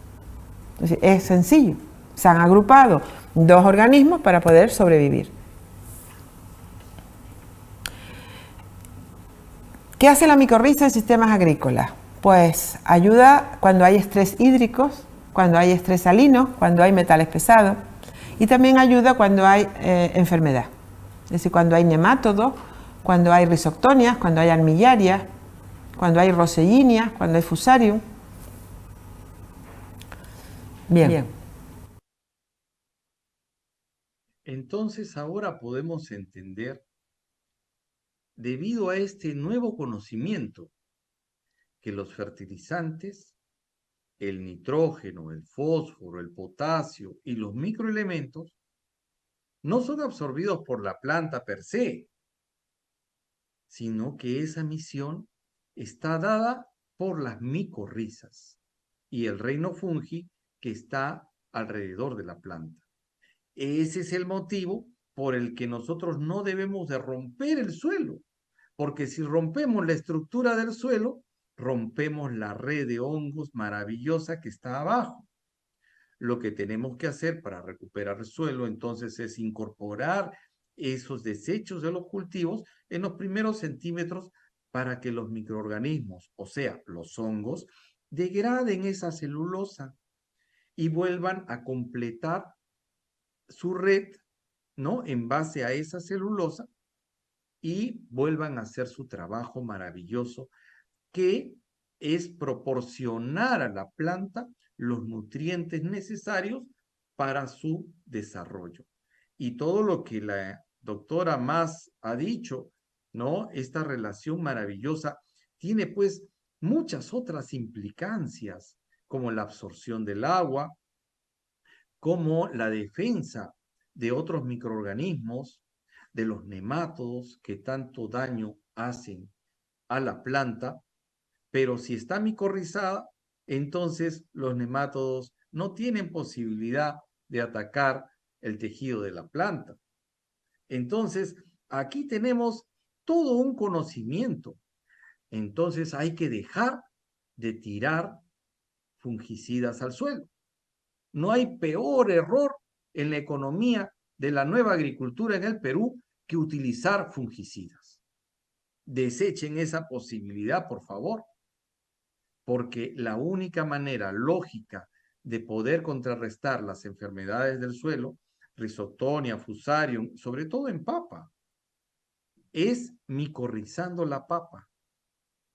Entonces, es sencillo. Se han agrupado 2 organismos para poder sobrevivir. ¿Qué hace la micorriza en sistemas agrícolas? Pues ayuda cuando hay estrés hídrico, cuando hay estrés salino, cuando hay metales pesados, y también ayuda cuando hay enfermedad. Es decir, cuando hay nemátodos, cuando hay rhizoctonias, cuando hay armillarias, cuando hay rosellinias, cuando hay fusarium. Bien.
Entonces ahora podemos entender, debido a este nuevo conocimiento, que los fertilizantes, el nitrógeno, el fósforo, el potasio y los microelementos no son absorbidos por la planta per se, sino que esa misión está dada por las micorrizas y el reino fungi que está alrededor de la planta. Ese es el motivo por el que nosotros no debemos de romper el suelo, porque si rompemos la estructura del suelo, rompemos la red de hongos maravillosa que está abajo. Lo que tenemos que hacer para recuperar el suelo entonces es incorporar esos desechos de los cultivos en los primeros centímetros para que los microorganismos, o sea, los hongos, degraden esa celulosa y vuelvan a completar su red, ¿no? En base a esa celulosa y vuelvan a hacer su trabajo maravilloso, que es proporcionar a la planta los nutrientes necesarios para su desarrollo. Y todo lo que la doctora Mas ha dicho, ¿no? Esta relación maravillosa tiene pues muchas otras implicancias, como la absorción del agua, como la defensa de otros microorganismos, de los nemátodos que tanto daño hacen a la planta, pero si está micorrizada, entonces los nemátodos no tienen posibilidad de atacar el tejido de la planta. Entonces, aquí tenemos todo un conocimiento. Entonces hay que dejar de tirar fungicidas al suelo. No hay peor error en la economía de la nueva agricultura en el Perú que utilizar fungicidas. Desechen esa posibilidad, por favor, porque la única manera lógica de poder contrarrestar las enfermedades del suelo, Rhizoctonia, Fusarium, sobre todo en papa, es micorrizando la papa.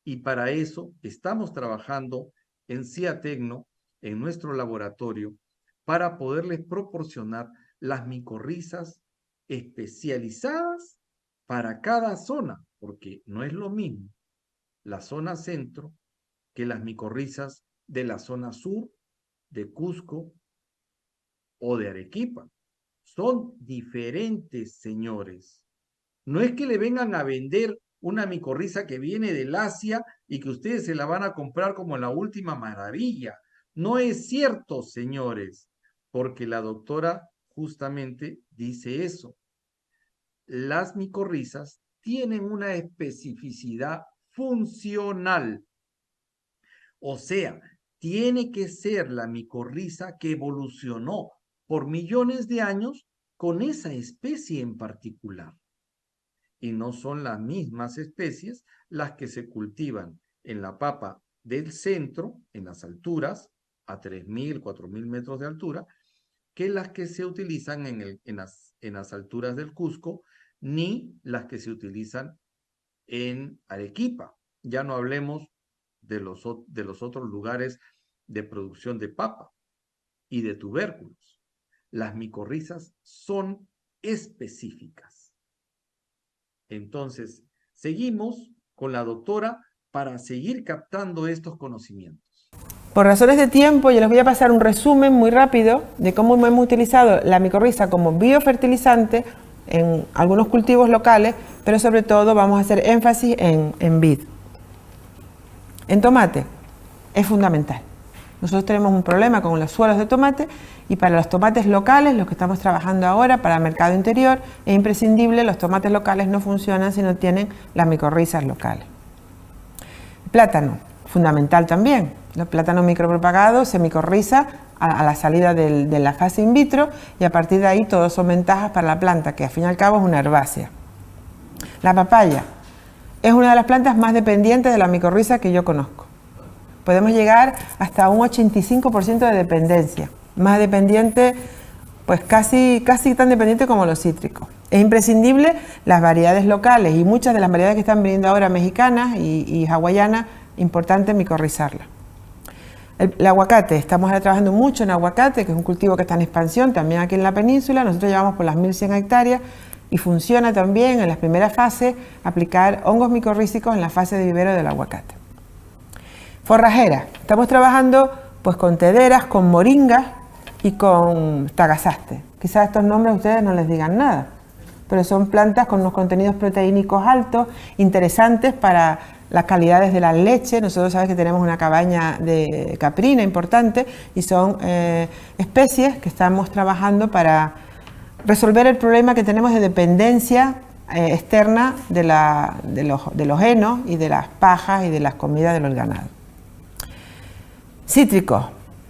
Y para eso estamos trabajando en Ciatecno, en nuestro laboratorio, para poderles proporcionar las micorrizas especializadas para cada zona, porque no es lo mismo la zona centro que las micorrizas de la zona sur, de Cusco o de Arequipa. Son diferentes, señores. No es que le vengan a vender una micorriza que viene del Asia y que ustedes se la van a comprar como la última maravilla. No es cierto, señores, porque la doctora justamente dice eso. Las micorrizas tienen una especificidad funcional. O sea, tiene que ser la micorriza que evolucionó por millones de años con esa especie en particular. Y no son las mismas especies las que se cultivan en la papa del centro, en las alturas, a 3.000, 4.000 metros de altura, que las que se utilizan en las alturas del Cusco, ni las que se utilizan en Arequipa. Ya no hablemos de los otros lugares de producción de papa y de tubérculos. Las micorrizas son específicas. Entonces, seguimos con la doctora para seguir captando estos conocimientos.
Por razones de tiempo, yo les voy a pasar un resumen muy rápido de cómo hemos utilizado la micorriza como biofertilizante en algunos cultivos locales, pero sobre todo vamos a hacer énfasis en vid. En tomate es fundamental. Nosotros tenemos un problema con los suelos de tomate y para los tomates locales, los que estamos trabajando ahora para el mercado interior, es imprescindible. Los tomates locales no funcionan si no tienen las micorrizas locales. Plátano, fundamental también. El plátano micropropagado se micorriza a la salida de la fase in vitro y a partir de ahí todos son ventajas para la planta, que al fin y al cabo es una herbácea. La papaya es una de las plantas más dependientes de la micorriza que yo conozco. Podemos llegar hasta un 85% de dependencia, más dependiente, pues casi tan dependiente como los cítricos. Es imprescindible las variedades locales y muchas de las variedades que están viniendo ahora mexicanas y hawaianas, importante micorrizarlas. El aguacate, estamos ahora trabajando mucho en aguacate, que es un cultivo que está en expansión también aquí en la península. Nosotros llevamos por las 1.100 hectáreas y funciona también en las primeras fases aplicar hongos micorrízicos en la fase de vivero del aguacate. Forrajera, estamos trabajando pues con tederas, con moringas y con tagasaste. Quizás estos nombres a ustedes no les digan nada, pero son plantas con unos contenidos proteínicos altos, interesantes para las calidades de la leche. Nosotros sabemos que tenemos una cabaña de caprina importante y son especies que estamos trabajando para resolver el problema que tenemos de dependencia externa de los henos y de las pajas y de las comidas de los ganados. Cítricos,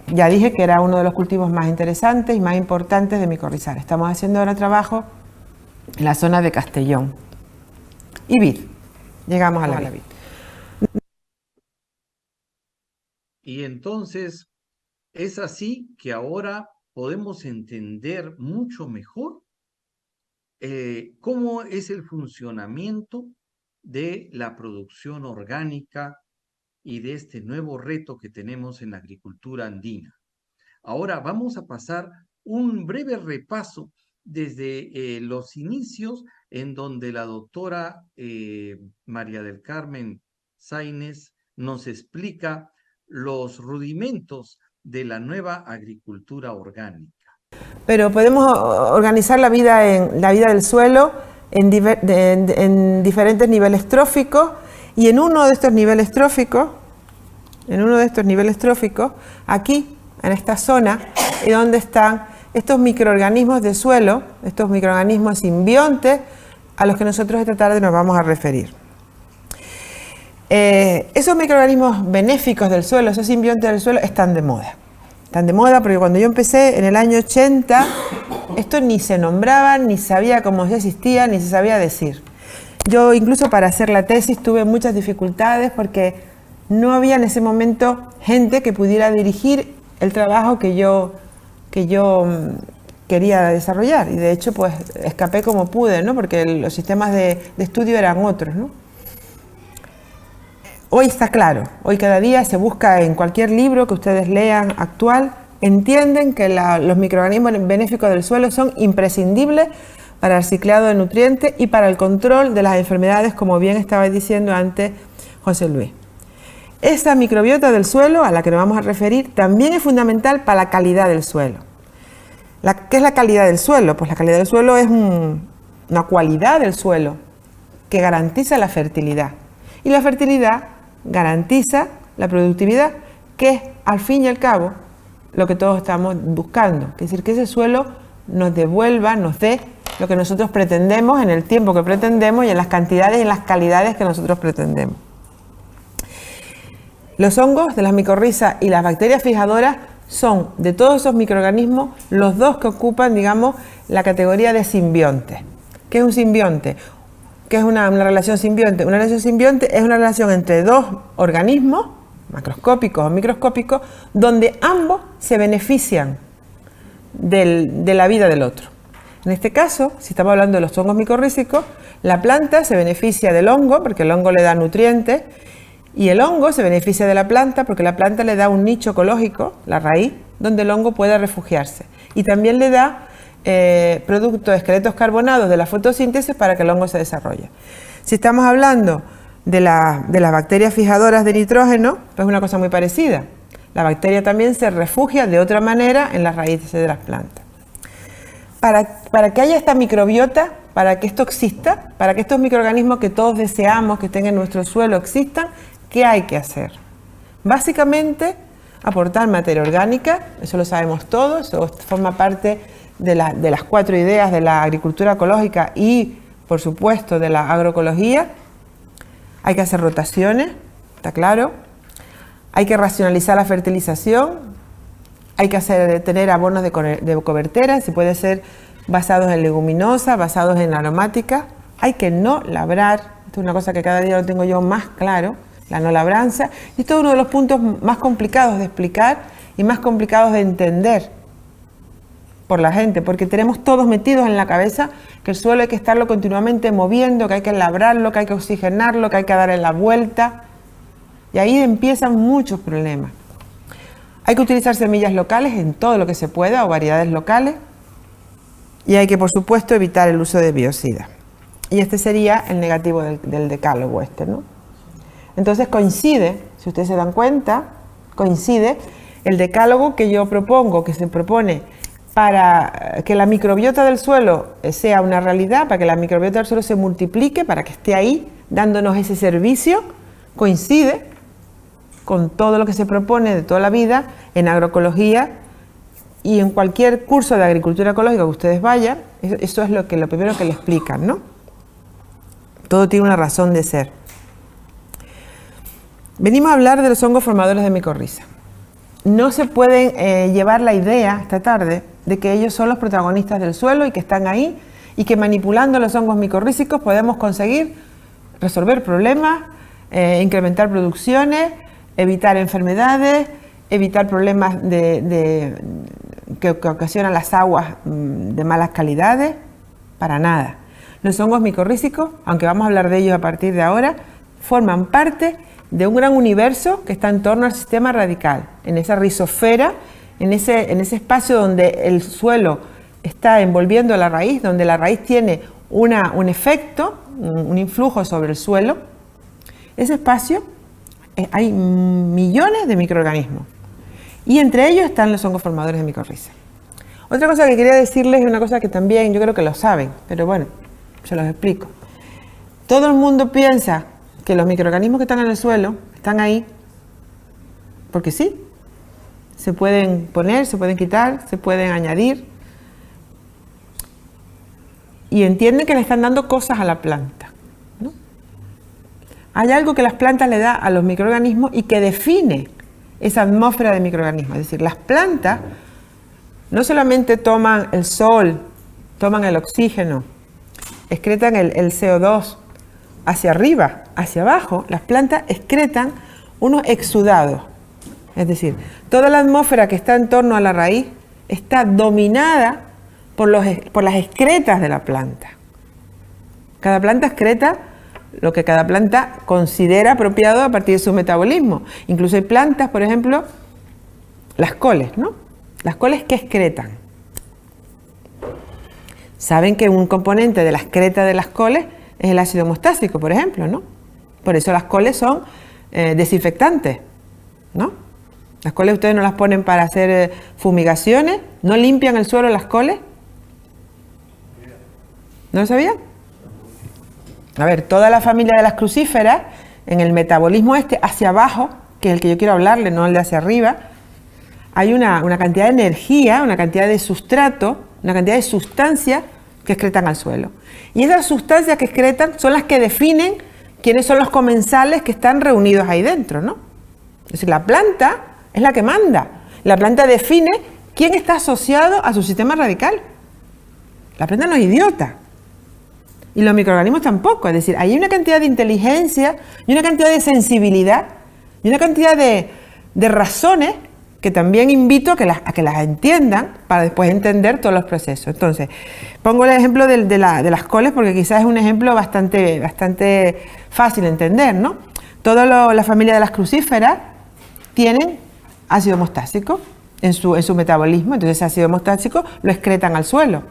ya dije que era uno de los cultivos más interesantes y más importantes de micorrizar. Estamos haciendo ahora trabajo en la zona de Castellón. Y vid, llegamos a la vid.
Y entonces es así que ahora podemos entender mucho mejor cómo es el funcionamiento de la producción orgánica y de este nuevo reto que tenemos en la agricultura andina. Ahora vamos a pasar un breve repaso desde los inicios en donde la doctora María del Carmen Sáinez nos explica los rudimentos de la nueva agricultura orgánica.
Pero podemos organizar la vida del suelo en diferentes niveles tróficos y en uno de estos niveles tróficos, aquí, en esta zona, es donde están estos microorganismos de suelo, estos microorganismos simbiontes a los que nosotros esta tarde nos vamos a referir. Esos microorganismos benéficos del suelo, esos simbiontes del suelo, están de moda. Están de moda porque cuando yo empecé en el año 80, esto ni se nombraba, ni sabía cómo se existía, ni se sabía decir. Yo incluso para hacer la tesis tuve muchas dificultades porque no había en ese momento gente que pudiera dirigir el trabajo que yo quería desarrollar. Y de hecho pues escapé como pude, ¿no? Porque los sistemas de estudio eran otros, ¿no? Hoy está claro, hoy cada día se busca en cualquier libro que ustedes lean actual, entienden que los microorganismos benéficos del suelo son imprescindibles para el ciclado de nutrientes y para el control de las enfermedades, como bien estaba diciendo antes José Luis. esa microbiota del suelo, a la que nos vamos a referir, también es fundamental para la calidad del suelo. ¿Qué es la calidad del suelo? Pues la calidad del suelo es una cualidad del suelo que garantiza la fertilidad. Y la fertilidad garantiza la productividad, que es, al fin y al cabo, lo que todos estamos buscando. Es decir, que ese suelo nos devuelva, nos dé lo que nosotros pretendemos, en el tiempo que pretendemos y en las cantidades y en las calidades que nosotros pretendemos. Los hongos de las micorrizas y las bacterias fijadoras son, de todos esos microorganismos, los dos que ocupan, digamos, la categoría de simbiontes. ¿Qué es un simbionte? ¿Qué es una relación simbionte? Una relación simbionte es una relación entre dos organismos, macroscópicos o microscópicos, donde ambos se benefician de la vida del otro. En este caso, si estamos hablando de los hongos micorrízicos, la planta se beneficia del hongo, porque el hongo le da nutrientes, y el hongo se beneficia de la planta porque la planta le da un nicho ecológico, la raíz, donde el hongo pueda refugiarse. Y también le da productos, esqueletos carbonados de la fotosíntesis para que el hongo se desarrolle. Si estamos hablando de las bacterias fijadoras de nitrógeno, pues es una cosa muy parecida. La bacteria también se refugia de otra manera en las raíces de las plantas. Para que haya esta microbiota, para que esto exista, para que estos microorganismos que todos deseamos que estén en nuestro suelo existan, ¿qué hay que hacer? Básicamente, aportar materia orgánica, eso lo sabemos todos, eso forma parte de las 4 ideas de la agricultura ecológica y, por supuesto, de la agroecología. Hay que hacer rotaciones, está claro. Hay que racionalizar la fertilización. Hay que tener abonos de cobertera, si puede ser basados en leguminosas, basados en aromáticas. Hay que no labrar, esto es una cosa que cada día lo tengo yo más claro, la no labranza. Y esto es uno de los puntos más complicados de explicar y más complicados de entender por la gente, porque tenemos todos metidos en la cabeza que el suelo hay que estarlo continuamente moviendo, que hay que labrarlo, que hay que oxigenarlo, que hay que darle la vuelta. Y ahí empiezan muchos problemas. Hay que utilizar semillas locales en todo lo que se pueda o variedades locales. Y hay que, por supuesto, evitar el uso de biocidas. Y este sería el negativo del decálogo ¿no? Entonces coincide, si ustedes se dan cuenta, coincide el decálogo que yo propongo, que se propone para que la microbiota del suelo sea una realidad, para que la microbiota del suelo se multiplique, para que esté ahí dándonos ese servicio, coincide con todo lo que se propone de toda la vida en agroecología y en cualquier curso de agricultura ecológica que ustedes vayan. Eso es lo primero que le explican, ¿no? Todo tiene una razón de ser. Venimos a hablar de los hongos formadores de micorriza. No se puede llevar la idea esta tarde de que ellos son los protagonistas del suelo y que están ahí y que manipulando los hongos micorrízicos podemos conseguir resolver problemas, incrementar producciones, evitar enfermedades, evitar problemas que ocasionan las aguas de malas calidades, para nada. Los hongos micorrízicos, aunque vamos a hablar de ellos a partir de ahora, forman parte de un gran universo que está en torno al sistema radical, en esa rizosfera, en ese espacio donde el suelo está envolviendo a la raíz, donde la raíz tiene un efecto, un influjo sobre el suelo. Ese espacio hay millones de microorganismos y entre ellos están los hongos formadores de micorriza. Otra cosa que quería decirles es una cosa que también yo creo que lo saben, pero bueno, se los explico. Todo el mundo piensa que los microorganismos que están en el suelo están ahí porque sí, se pueden poner, se pueden quitar, se pueden añadir y entienden que le están dando cosas a la planta, ¿no? Hay algo que las plantas le da a los microorganismos y que define esa atmósfera de microorganismos. Es decir, las plantas no solamente toman el sol, toman el oxígeno, excretan el CO2 hacia arriba, hacia abajo. Las plantas excretan unos exudados. Es decir, toda la atmósfera que está en torno a la raíz está dominada por las excretas de la planta. Cada planta excreta lo que cada planta considera apropiado a partir de su metabolismo. Incluso hay plantas, por ejemplo, las coles, ¿no? Las coles, ¿qué excretan? Saben que un componente de la excreta de las coles es el ácido mostásico, por ejemplo, ¿no? Por eso las coles son desinfectantes, ¿no? Las coles ustedes no las ponen para hacer fumigaciones, no limpian el suelo las coles. ¿No lo sabían? A ver, toda la familia de las crucíferas, en el metabolismo este hacia abajo, que es el que yo quiero hablarle, no el de hacia arriba, hay una cantidad de energía, una cantidad de sustrato, una cantidad de sustancias que excretan al suelo. Y esas sustancias que excretan son las que definen quiénes son los comensales que están reunidos ahí dentro, ¿no? Es decir, la planta es la que manda. La planta define quién está asociado a su sistema radical. La planta no es idiota. Y los microorganismos tampoco. Es decir, hay una cantidad de inteligencia y una cantidad de sensibilidad y una cantidad de razones que también invito a que las entiendan para después entender todos los procesos. Entonces, pongo el ejemplo de las coles porque quizás es un ejemplo bastante fácil de entender, ¿no? Toda la familia de las crucíferas tienen ácido mostásico en su metabolismo, entonces ese ácido mostásico lo excretan al suelo.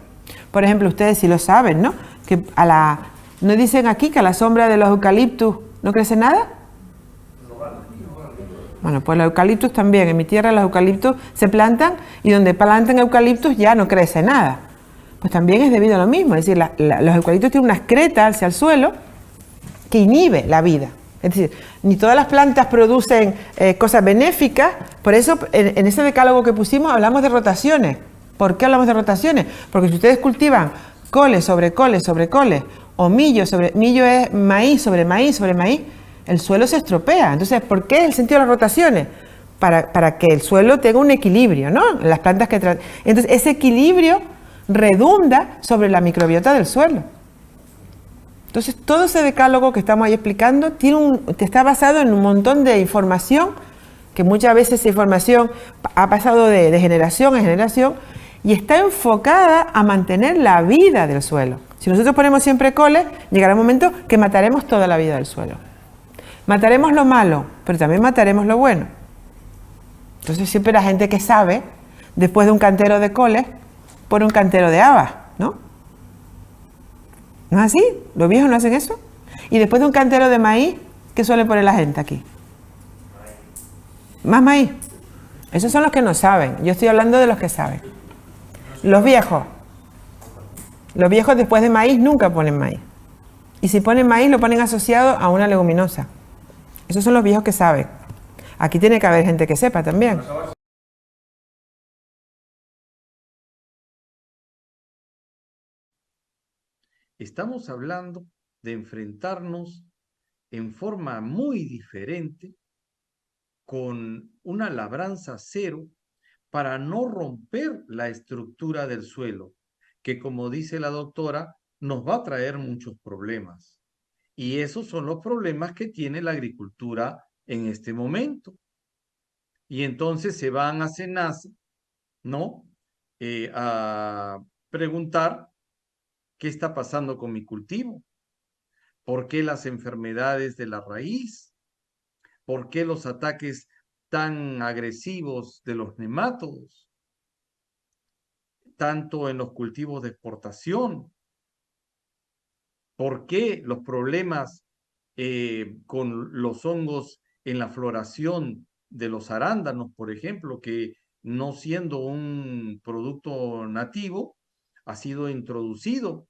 Por ejemplo, ustedes sí lo saben, ¿no? Que ¿no dicen aquí que a la sombra de los eucaliptus no crece nada? Bueno, pues los eucaliptus también. En mi tierra los eucaliptus se plantan y donde plantan eucaliptus ya no crece nada. Pues también es debido a lo mismo. Es decir, los eucaliptus tienen una excreta hacia el suelo que inhibe la vida. Es decir, ni todas las plantas producen cosas benéficas. Por eso en ese decálogo que pusimos hablamos de rotaciones. ¿Por qué hablamos de rotaciones? Porque si ustedes cultivan coles sobre coles sobre coles o millo es maíz sobre maíz sobre maíz, el suelo se estropea. Entonces, ¿por qué es el sentido de las rotaciones? Para que el suelo tenga un equilibrio, ¿no? Las plantas entonces, ese equilibrio redunda sobre la microbiota del suelo. Entonces, todo ese decálogo que estamos ahí explicando está basado en un montón de información, que muchas veces esa información ha pasado de generación en generación y está enfocada a mantener la vida del suelo. Si nosotros ponemos siempre coles, llegará un momento que mataremos toda la vida del suelo. Mataremos lo malo, pero también mataremos lo bueno. Entonces siempre la gente que sabe, después de un cantero de coles, pone un cantero de habas, ¿no? ¿No es así? ¿Los viejos no hacen eso? Y después de un cantero de maíz, ¿qué suele poner la gente aquí? Más maíz. Esos son los que no saben. Yo estoy hablando de los que saben. Los viejos. Los viejos después de maíz nunca ponen maíz. Y si ponen maíz lo ponen asociado a una leguminosa. Esos son los viejos que saben. Aquí tiene que haber gente que sepa también.
Estamos hablando de enfrentarnos en forma muy diferente con una labranza cero para no romper la estructura del suelo, que como dice la doctora, nos va a traer muchos problemas. Y esos son los problemas que tiene la agricultura en este momento. Y entonces se van a SENASA, ¿no? A preguntar qué está pasando con mi cultivo, por qué las enfermedades de la raíz, por qué los ataques tan agresivos de los nemátodos, tanto en los cultivos de exportación, por qué los problemas con los hongos en la floración de los arándanos, por ejemplo, que no siendo un producto nativo, ha sido introducido.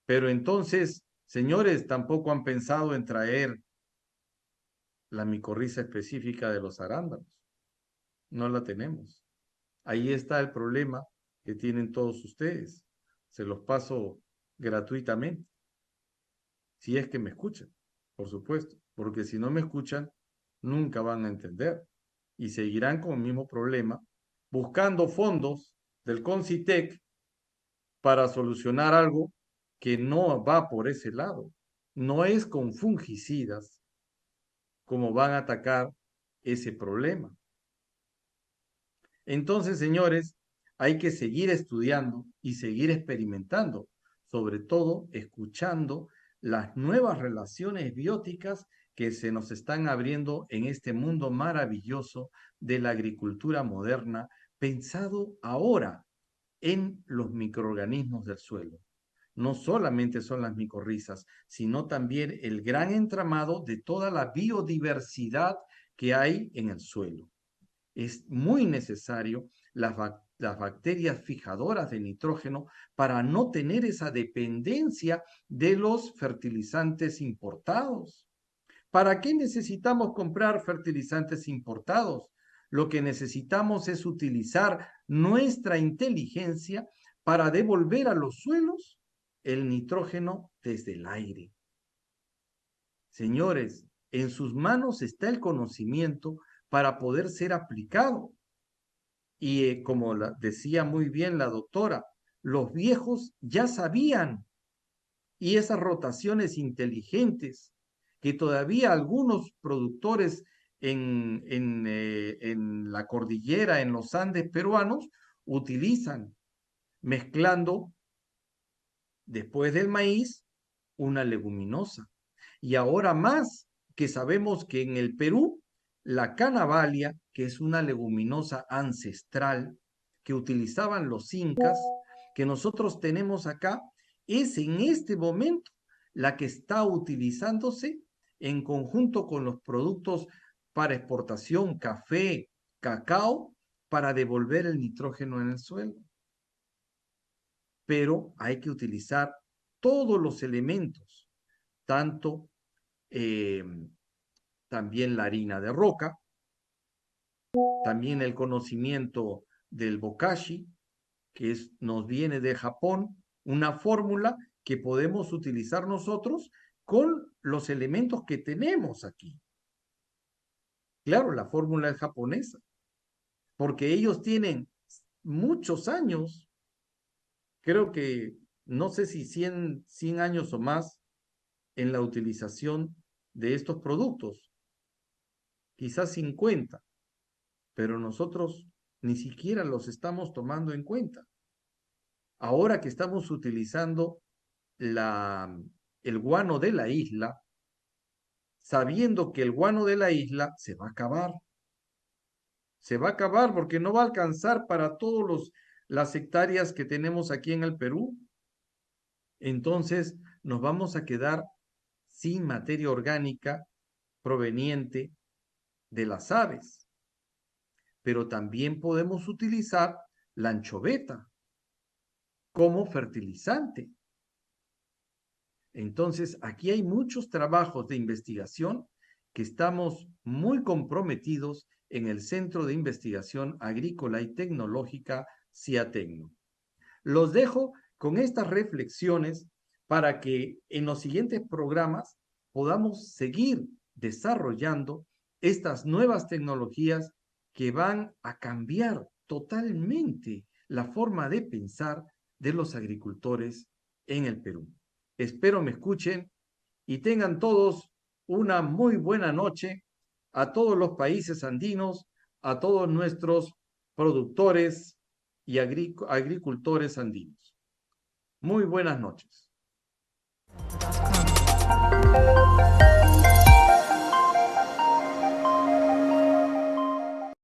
Pero entonces, señores, tampoco han pensado en traer la micorriza específica de los arándanos. No la tenemos. Ahí está el problema que tienen todos ustedes. Se los paso gratuitamente. Si es que me escuchan, por supuesto, porque si no me escuchan, nunca van a entender y seguirán con el mismo problema, buscando fondos del CONCITEC para solucionar algo que no va por ese lado. No es con fungicidas como van a atacar ese problema. Entonces, señores, hay que seguir estudiando y seguir experimentando, sobre todo escuchando las nuevas relaciones bióticas que se nos están abriendo en este mundo maravilloso de la agricultura moderna, pensado ahora en los microorganismos del suelo. no solamente son las micorrizas, sino también el gran entramado de toda la biodiversidad que hay en el suelo. Es muy necesario las bacterias fijadoras de nitrógeno para no tener esa dependencia de los fertilizantes importados. ¿Para qué necesitamos comprar fertilizantes importados? Lo que necesitamos es utilizar nuestra inteligencia para devolver a los suelos el nitrógeno desde el aire. Señores, en sus manos está el conocimiento para poder ser aplicado. Y como decía muy bien la doctora, los viejos ya sabían, y esas rotaciones inteligentes que todavía algunos productores en la cordillera, en los Andes peruanos, utilizan, mezclando después del maíz una leguminosa. Y ahora más que sabemos que en el Perú la canavalia, que es una leguminosa ancestral que utilizaban los incas, que nosotros tenemos acá, es en este momento la que está utilizándose en conjunto con los productos para exportación, café, cacao, para devolver el nitrógeno en el suelo. Pero hay que utilizar todos los elementos, tanto también la harina de roca, también el conocimiento del bokashi, que nos viene de Japón, una fórmula que podemos utilizar nosotros con los elementos que tenemos aquí. Claro, la fórmula es japonesa, porque ellos tienen muchos años, creo que no sé si 100 años o más en la utilización de estos productos, quizás 50, pero nosotros ni siquiera los estamos tomando en cuenta. Ahora que estamos utilizando el guano de la isla, sabiendo que el guano de la isla se va a acabar. Se va a acabar porque no va a alcanzar para todas las hectáreas que tenemos aquí en el Perú. Entonces nos vamos a quedar sin materia orgánica proveniente de las aves. Pero también podemos utilizar la anchoveta como fertilizante. Entonces, aquí hay muchos trabajos de investigación que estamos muy comprometidos en el Centro de Investigación Agrícola y Tecnológica CIATECNO. Los dejo con estas reflexiones para que en los siguientes programas podamos seguir desarrollando estas nuevas tecnologías que van a cambiar totalmente la forma de pensar de los agricultores en el Perú. Espero me escuchen y tengan todos una muy buena noche, a todos los países andinos, a todos nuestros productores y agricultores andinos. Muy buenas noches.